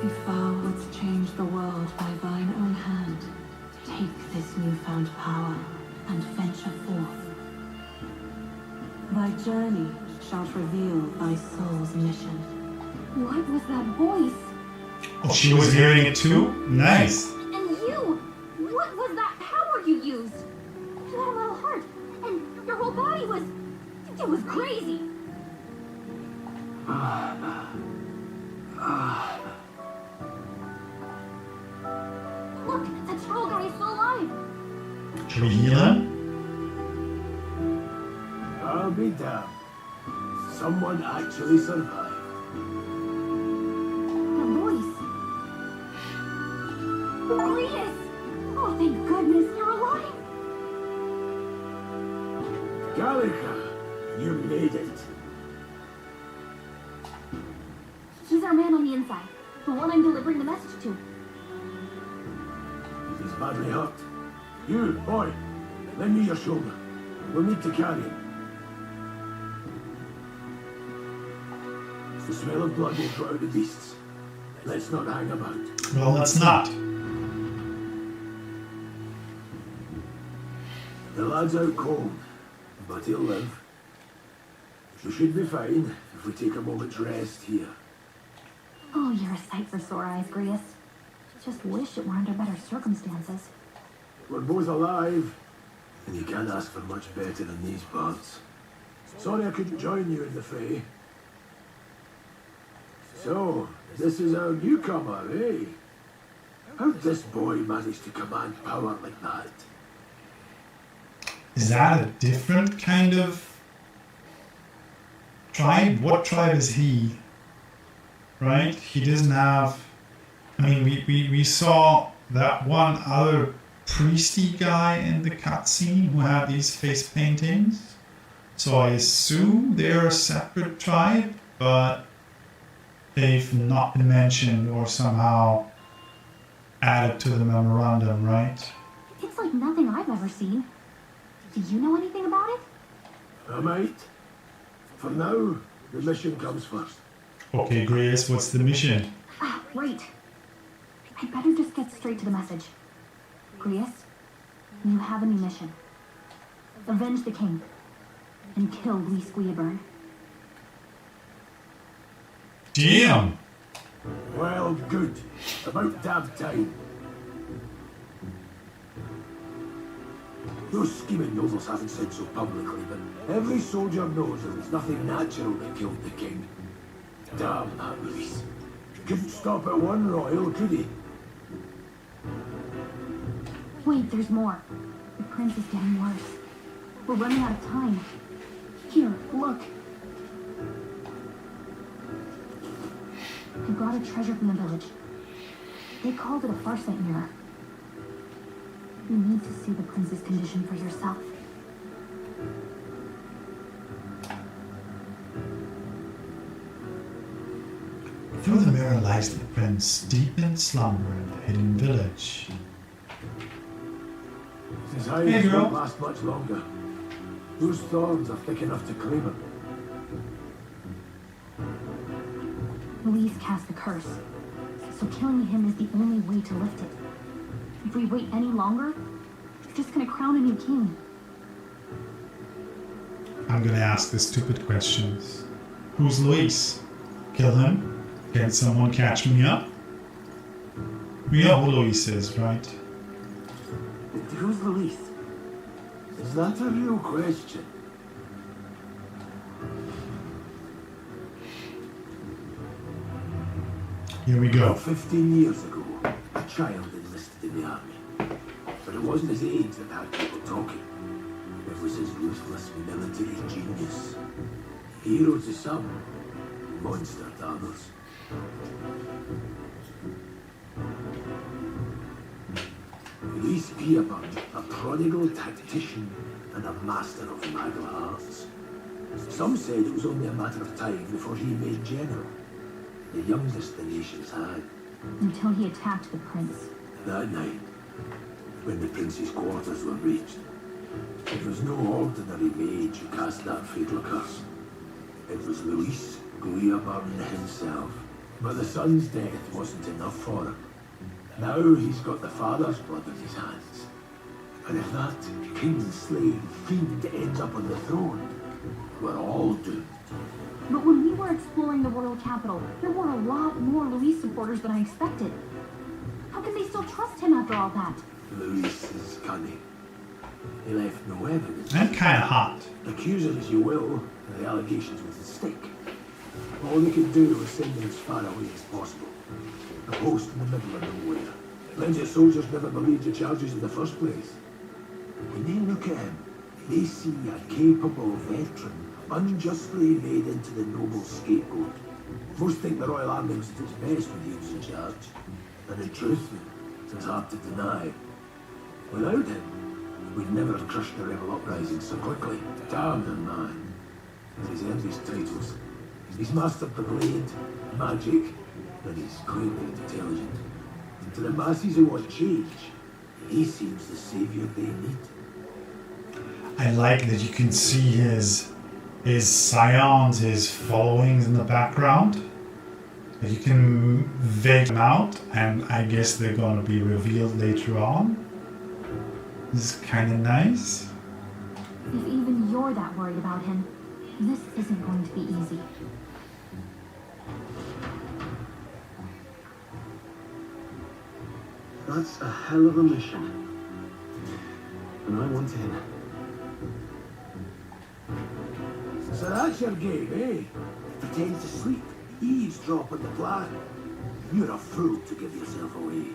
If thou wouldst change the world by thine own hand, take this newfound power and venture forth. Thy journey shall reveal thy soul's mission. What was that voice? Oh, she was hearing it too? Nice. And you! What was that power you used? You had a metal heart, and your whole body was... It was crazy! Look, that troll guy is still alive! Should we heal him? I'll be damned. Someone actually survived. That voice... Cletus! Oh, thank goodness you're alive! Gallica, you made it. He's our man on the inside. The one I'm delivering the message to. He's badly hurt. You, boy, lend me your shoulder. We'll need to carry him. The smell of blood will draw out the beasts. Let's not hang about. Well, let's not. The lad's out cold, but he'll live. We should be fine if we take a moment's rest here. Oh, you're a sight for sore eyes, Grius. Just wish it were under better circumstances. We're both alive, and you can't ask for much better in these parts. Sorry I couldn't join you in the fray. So, this is our newcomer, eh? How'd this boy manage to command power like that? Is that a different kind of tribe? What tribe is he? Right? He doesn't have... I mean, we saw that one other priesty guy in the cutscene who had these face paintings. So I assume they're a separate tribe, but they've not been mentioned or somehow added to the memorandum, right? It's like nothing I've ever seen. Do you know anything about it? I might. For now, the mission comes first. Okay, Grace, what's the mission? Ah, right. I'd better just get straight to the message. Grius, you have a new mission. Avenge the king. And kill Lee Squeaburn. Damn! Well, good. About damn time. Those scheming nobles haven't said so publicly, but every soldier knows there was nothing natural that killed the king. Damn that Luis. Couldn't stop at one royal, could he? Wait, there's more. The prince is getting worse. We're running out of time. Here, look. I brought a treasure from the village. They called it a farsight mirror. You need to see the prince's condition for yourself. Through the mirror lies the prince, deep in slumber in the hidden village. His eyes won't last much longer. Those thorns are thick enough to claim him. Louise cast the curse, so killing him is the only way to lift it. If we wait any longer, we're just gonna crown a new king. I'm gonna ask the stupid questions. Who's Luis? Kill him? Can someone catch me up? We know who Luis is, right? Who's Luis? Is that a real question? Here we go. 15 years ago, a child enlisted in the army. But it wasn't his age that had people talking. It was his ruthless military genius. Hero to some, monster to others. Luis Pierpont, a prodigal tactician and a master of maggle arts. Some said it was only a matter of time before he made general. The youngest the nations had. Until he attacked the prince. That night, when the prince's quarters were reached, it was no ordinary mage who cast that fatal curse. It was Luis Pierpont himself. But the son's death wasn't enough for him. Now he's got the father's blood in his hands. And if that king-slain fiend ends up on the throne, we're all doomed. But when we were exploring the royal capital, there were a lot more Luis supporters than I expected. How can they still trust him after all that? Luis is cunning. He left no evidence. I'm kinda hot. Accuse him as you will, the allegations would stick. All they could do was send him as far away as possible. A post in the middle of nowhere. Plenty of soldiers never believed the charges in the first place. When they look at him, they see a capable veteran unjustly made into the noble scapegoat. Most think the Royal Army was at its best when he was in charge. And in truth, it's hard to deny. Without him, we'd never have crushed the rebel uprising so quickly. Damn the man. He's earned his titles. He's mastered the blade, magic, and he's clearly intelligent. And to the masses who want change, he seems the savior they need. I like that you can see his scions, his followings in the background. That you can vague them out, and I guess they're going to be revealed later on. This is kind of nice. If even you're that worried about him, this isn't going to be easy. That's a hell of a mission. And I want in. So that's your game, eh? Pretend to sleep, eavesdrop on the plan. You're a fool to give yourself away.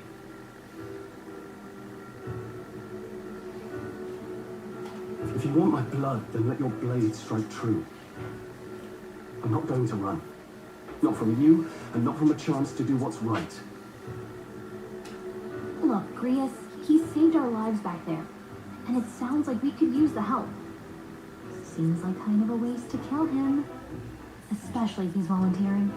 If you want my blood, then let your blade strike true. I'm not going to run. Not from you, and not from a chance to do what's right. Look, Grius, he saved our lives back there. And it sounds like we could use the help. Seems like kind of a waste to kill him. Especially if he's volunteering.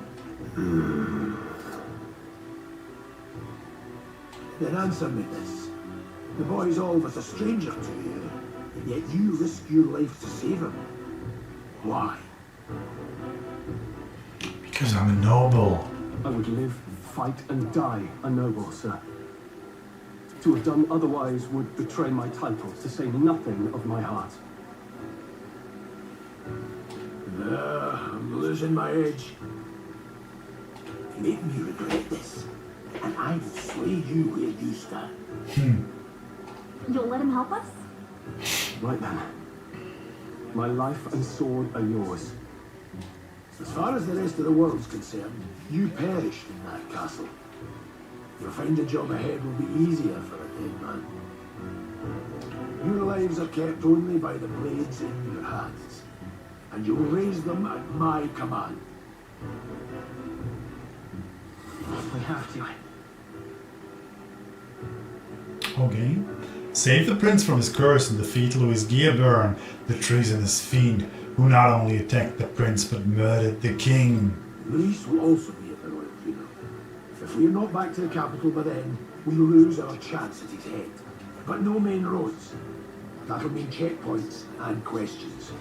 Then answer me this. The boy's all but a stranger to you, yet you risk your life to save him. Why? Because I'm a noble. I would live, fight, and die a noble, sir. To have done otherwise would betray my title, to say nothing of my heart. I'm losing my edge. Make me regret this, and I will slay you where you stand. You'll let him help us? Right then. My life and sword are yours. As far as the rest of the world's concerned, you perished in that castle. Your finding job ahead will be easier for a dead man. Your lives are kept only by the blades in your hands, and you'll raise them at my command. We have to. Okay. Save the prince from his curse and defeat Louis Guilburn, the treasonous fiend who not only attacked the prince but murdered the king. Luis will also be at the royal funeral. If we're not back to the capital by then, we lose our chance at his head. But no main roads. That'll mean checkpoints and questions.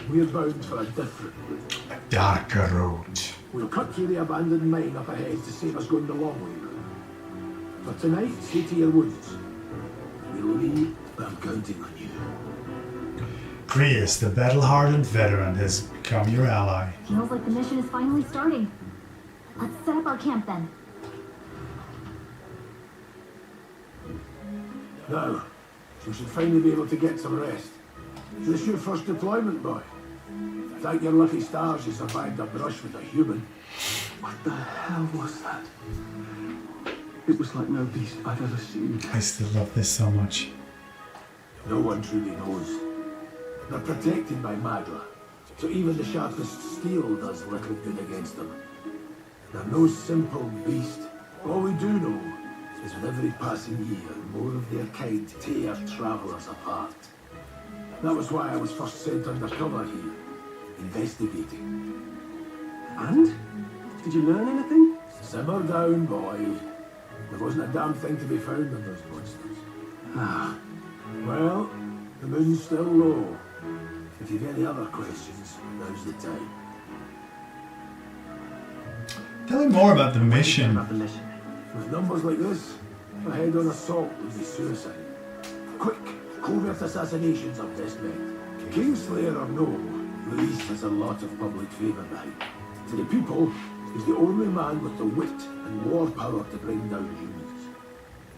We're bound for a different route. A darker road. We'll cut through the abandoned mine up ahead to save us going the long way round. For tonight, see to your wounds. We'll leave, but I'm counting on you. Prius, the battle-hardened veteran, has become your ally. Feels like the mission is finally starting. Let's set up our camp then. Now, we should finally be able to get some rest. Is this your first deployment, boy? Thank your lucky stars you survived a brush with a human. What the hell was that? It was like no beast I've ever seen. I still love this so much. No one truly knows. They're protected by Magra, so even the sharpest steel does little good against them. They're no simple beast. All we do know is with every passing year, more of their kind tear travellers apart. That was why I was first sent undercover here, investigating. And? Did you learn anything? Simmer down, boy. There wasn't a damn thing to be found in those monsters. Ah, Well, the moon's still low. If you've any other questions, now's the time. Tell me more about the mission. About the mission. With numbers like this, a head-on assault would be suicide. Quick, covert assassinations are best bet. Kingslayer or no, Luis has a lot of public favour behind. To the people, he's the only man with the wit and war power to bring down humans.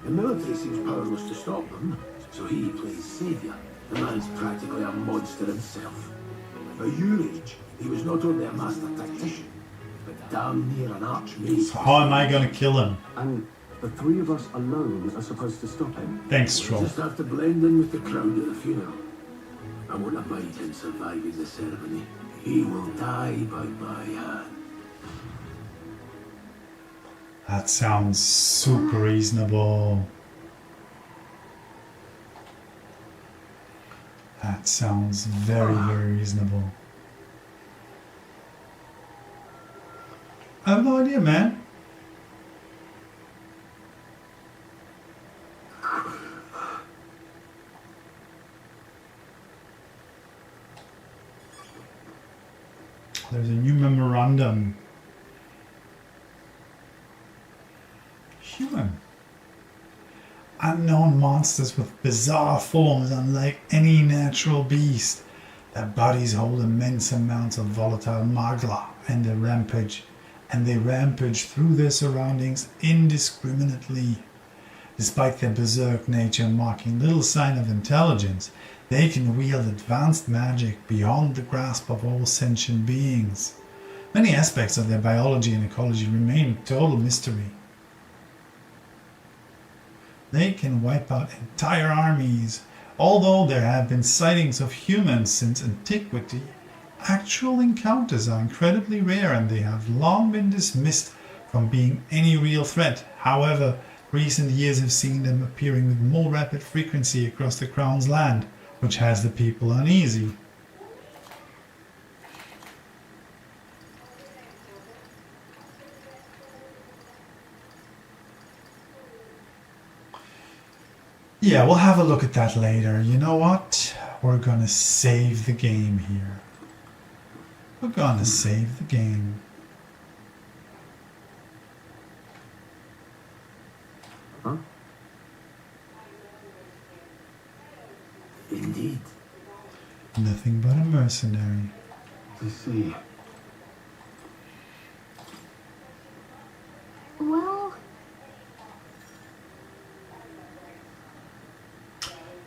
The military seems powerless to stop them, so he plays saviour. The man's practically a monster himself. By your age, he was not only a master tactician, but damn near an archmage. So how am I gonna kill him? and the three of us alone are supposed to stop him. Thanks, We Troll. just have to blend in with the crowd at the funeral. I won't abide him surviving the ceremony. He will die by my hand. That sounds super reasonable. That sounds very, very reasonable. I have no idea, man. There's a new memorandum. Human. Unknown monsters with bizarre forms unlike any natural beast. Their bodies hold immense amounts of volatile magla and they rampage through their surroundings indiscriminately. Despite their berserk nature marking little sign of intelligence, they can wield advanced magic beyond the grasp of all sentient beings. Many aspects of their biology and ecology remain a total mystery. They can wipe out entire armies. Although there have been sightings of humans since antiquity, actual encounters are incredibly rare and they have long been dismissed from being any real threat. However, recent years have seen them appearing with more rapid frequency across the Crown's land, which has the people uneasy. Yeah, we'll have a look at that later. You know what? We're gonna save the game here. We're gonna save the game. Huh? Indeed. Nothing but a mercenary. I see. Well,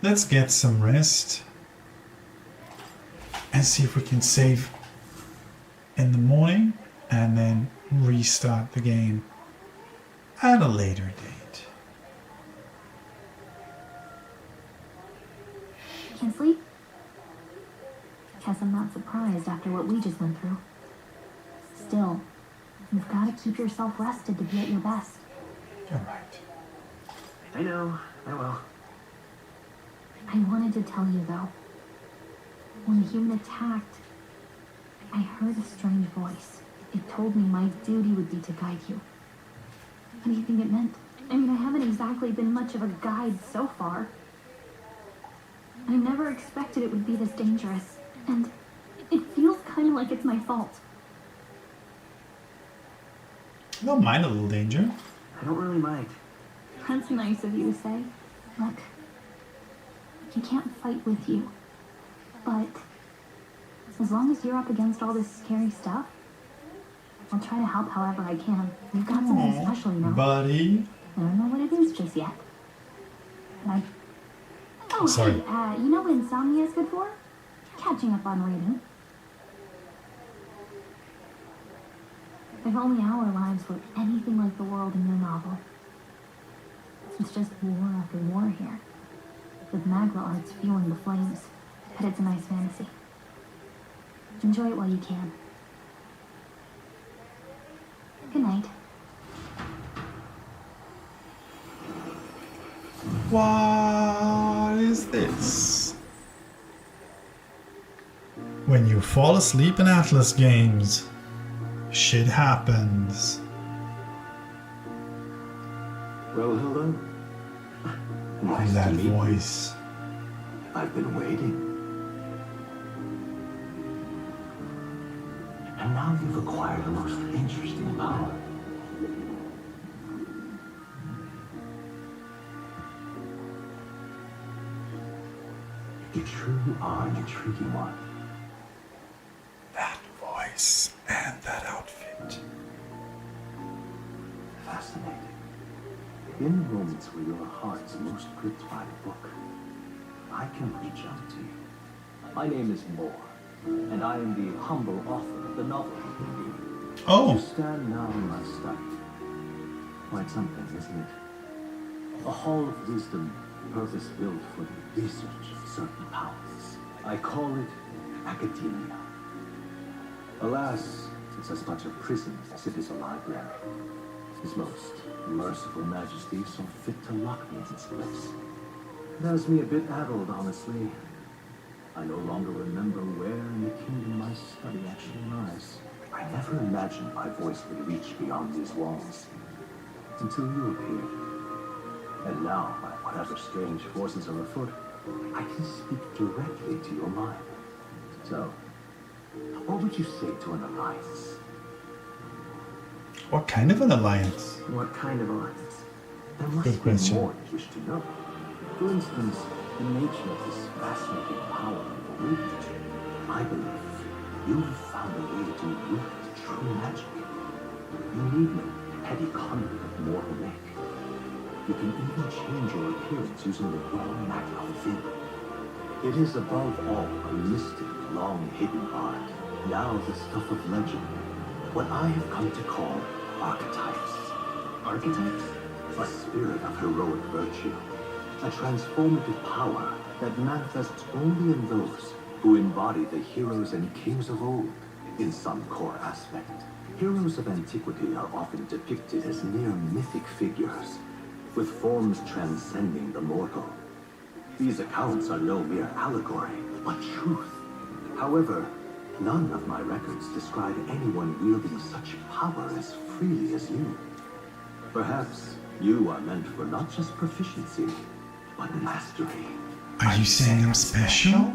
Let's get some rest and see if we can save in the morning and then restart the game at a later date. can't sleep? Guess I'm not surprised after what we just went through. Still, you've got to keep yourself rested to be at your best. You're right. I know, I will. I wanted to tell you though. When the human attacked, I heard a strange voice. It told me my duty would be to guide you. What do you think it meant? I mean, I haven't exactly been much of a guide so far. I never expected it would be this dangerous, and it feels kind of like it's my fault. I don't mind a little danger. I don't really mind. That's nice of you to say. Look, I can't fight with you, but as long as you're up against all this scary stuff, I'll try to help however I can. You've got something special, you know. Buddy. I don't know what it is just yet. But oh, sorry. Hey, you know what insomnia is good for? Catching up on reading. If only our lives were anything like the world in your novel. It's just war after war here, with Magla arts fueling the flames. But it's a nice fantasy. Enjoy it while you can. Good night. What is this? When you fall asleep in ATLUS games, shit happens. Well, hello. And that voice. I've been waiting. And now you've acquired a most interesting power. You truly are an intriguing one. That voice and that outfit. Fascinating. In the moments where your heart's most gripped by a book, I can reach out to you. My name is Moore, and I am the humble author of the novel you've been reading. You Oh, stand now in my study. Quite something, isn't it? A hall of wisdom, purpose-built for the research of certain powers. I call it academia. Alas, it's as much a prison as it is a library. His most merciful majesty saw fit to lock me in its place. It has me a bit addled, honestly. I no longer remember where in the kingdom my study actually lies. I never imagined my voice would reach beyond these walls. Until you appeared. And now, by whatever strange forces are afoot, I can speak directly to your mind. So, what would you say to an alliance? what kind of an alliance? What kind of alliance? There must Good be question. more you wish to know. For instance, the nature of this fascinating power of the root. I believe you have found a way to root true magic. You need no petty conduit of mortal make. You can even change your appearance using the raw matter within. It is above all a mystic, long-hidden art, now the stuff of legend. What I have come to call archetypes. Archetypes? A spirit of heroic virtue. A transformative power that manifests only in those who embody the heroes and kings of old in some core aspect. Heroes of antiquity are often depicted as near mythic figures, with forms transcending the mortal. These accounts are no mere allegory, but truth. However, none of my records describe anyone wielding such power as freely as you. Perhaps you are meant for not just proficiency, but mastery. Are you saying I'm special?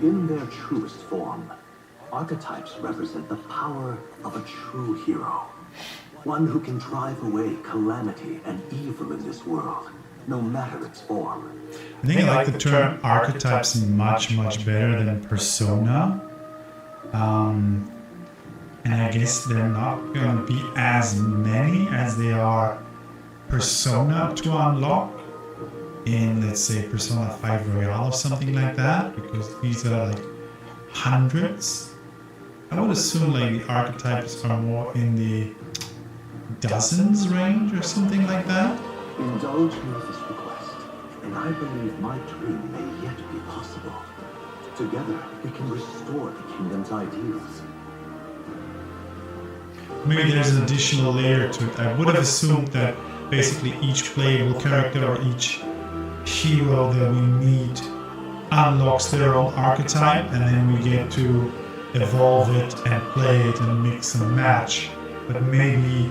In their truest form, archetypes represent the power of a true hero. One who can drive away calamity and evil in this world, no matter its form. I think I like the term archetypes much, much better than persona. And I guess they're not going to be as many as they are persona to unlock in, let's say, Persona 5 Royale or something like that, because these are like hundreds. I would assume like the archetypes are more in the dozens range or something like that. Indulge me with this request, and I believe my dream may yet be possible. Together, we can restore the kingdom's ideals. Maybe there's an additional layer to it. I would have assumed that basically each playable character or each hero that we meet unlocks their own archetype, and then we get to evolve it and play it and mix and match. But maybe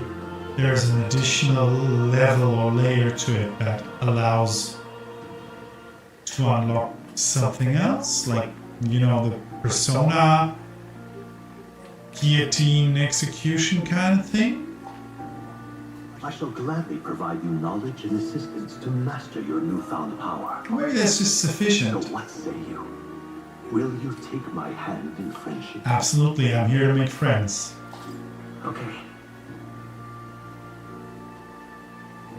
there's an additional level or layer to it that allows to unlock something else, like, you know, the persona guillotine execution kind of thing. I I shall gladly provide you knowledge and assistance to master your newfound power. Maybe that's just sufficient. So what say you? Will you take my hand in friendship? Absolutely, I'm here to make friends. Okay.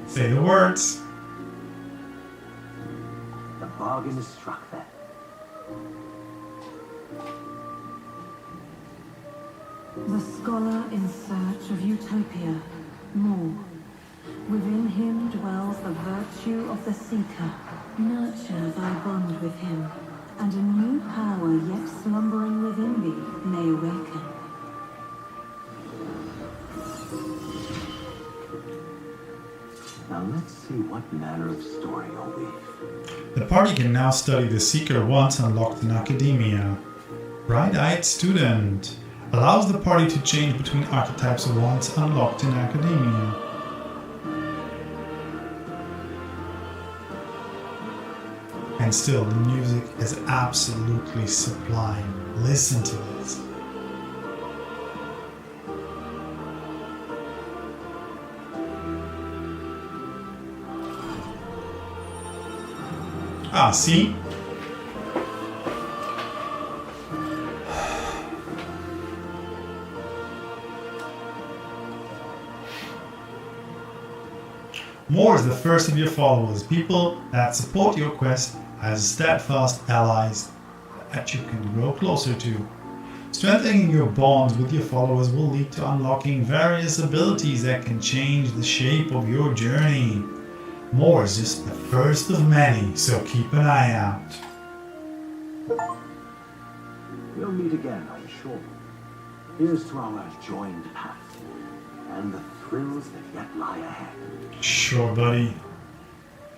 Say the words. The bargain is struck then. The scholar in search of utopia, more. Within him dwells the virtue of the seeker. Nurture thy bond with him, and a new power yet slumbering within thee may awaken. Now let's see what manner of story you'll weave. The party can now study the Seeker once unlocked in academia. Bright-eyed student allows the party to change between archetypes once unlocked in academia. And still, the music is absolutely sublime. Listen to this. Ah, see? More is the first of your followers, people that support your quest as steadfast allies that you can grow closer to. Strengthening your bonds with your followers will lead to unlocking various abilities that can change the shape of your journey. More is just the first of many, so keep an eye out. We'll meet again, I'm sure. Here's to our joined path and the thrills that yet lie ahead. Sure, buddy.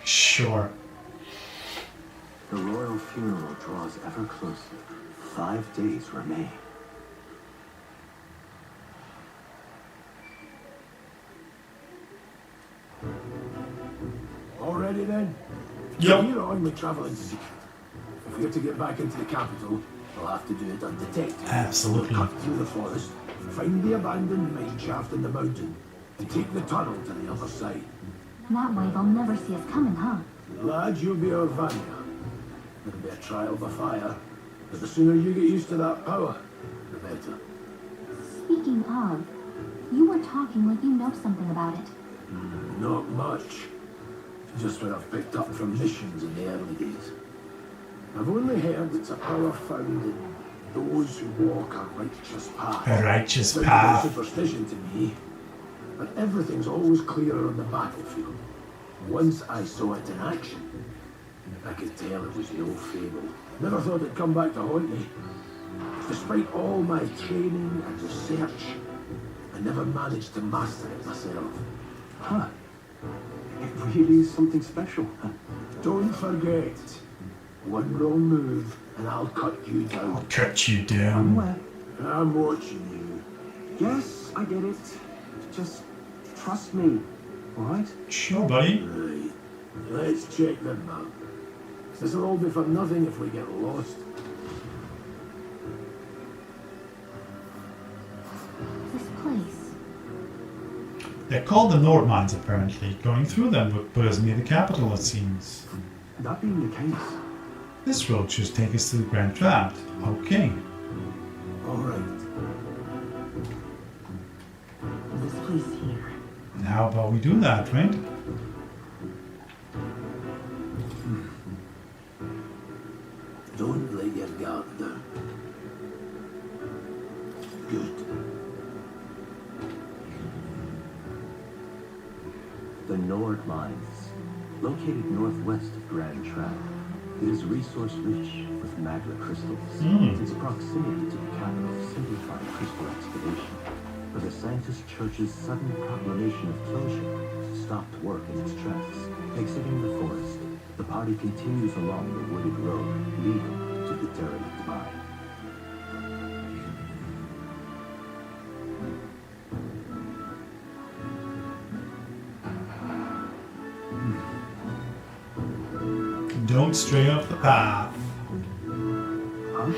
Sure. The royal funeral draws ever closer. 5 days remain. Already then? Yep. Here on, we travel in secret. If we're to get back into the capital, we'll have to do it undetected. Absolutely. We'll cut through the forest, find the abandoned mine shaft in the mountain, and take the tunnel to the other side. That way they'll never see us coming, huh? Lad, you'll be our vanguard. It'll be a trial by fire, but the sooner you get used to that power, the better. Speaking of, you were talking like you know something about it. Not much. Just what I've picked up from missions in the early days. I've only heard it's a power found in those who walk a righteous path. A righteous Sounds path. like superstition to me, but everything's always clearer on the battlefield. Once I saw it in action, I could tell it was no fable. Never thought it'd come back to haunt me. Despite all my training and research, I never managed to master it myself. Huh. It really is something special. Don't forget, one wrong move and I'll cut you down. Cut you down. Well, I'm watching you. yes, I get it. Just trust me, alright? Sure, buddy. Right, let's check the map. This'll all be for nothing if we get lost. This place. They're called the Nord Mines, apparently. Going through them would put us near the capital, it seems. That being the case, This road should take us to the Grand Tract. Okay. Alright. This place here. And how about we do that, right? Don't let your guard down. Good. the Nord Mines, located northwest of Grand Tract. It is resource-rich with magma crystals. Its proximity to the capital simplified crystal excavation, but the Sanctus Church's sudden proclamation of closure stopped work in its tracks. Exiting the forest, the party continues along the wooded road leading to the derelict mine. Don't stray off the path. Huh?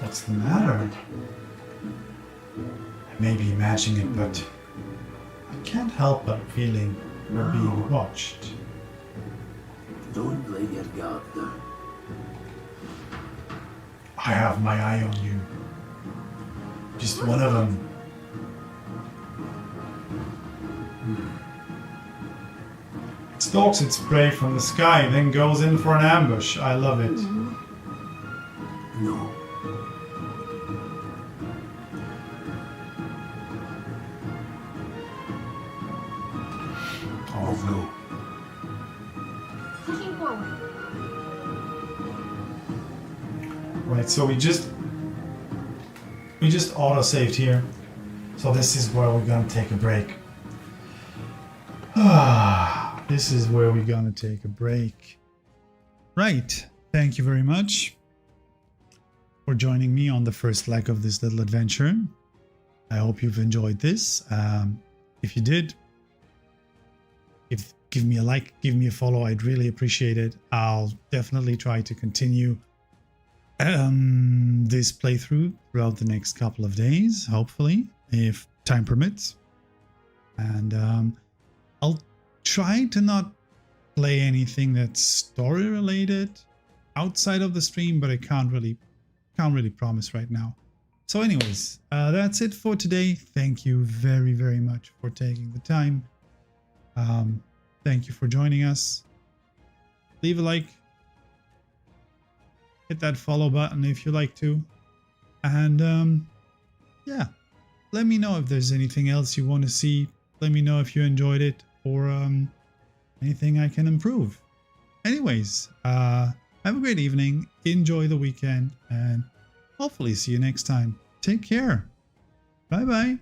What's the matter? maybe imagining it, but I can't help but feeling we're being watched. Don't let your guard down. I have my eye on you. Just one of them. It stalks its prey from the sky, then goes in for an ambush. I love it. No. Oh no. Pushing forward. Right, so we just auto-saved here. So this is where we're gonna take a break. This is where we're gonna take a break. Right, thank you very much for joining me on the first leg of this little adventure. I hope you've enjoyed this. If you did, give me a like, give me a follow. I'd really appreciate it. I'll definitely try to continue this playthrough throughout the next couple of days, hopefully, if time permits. And I'll try to not play anything that's story related outside of the stream, but I can't really promise right now. So anyways, that's it for today. Thank you very, very much for taking the time. Thank you for joining us. Leave a like. Hit that follow button if you like to. And yeah, let me know if there's anything else you want to see. Let me know if you enjoyed it or anything I can improve. Anyways, have a great evening. Enjoy the weekend and hopefully see you next time. Take care. Bye bye.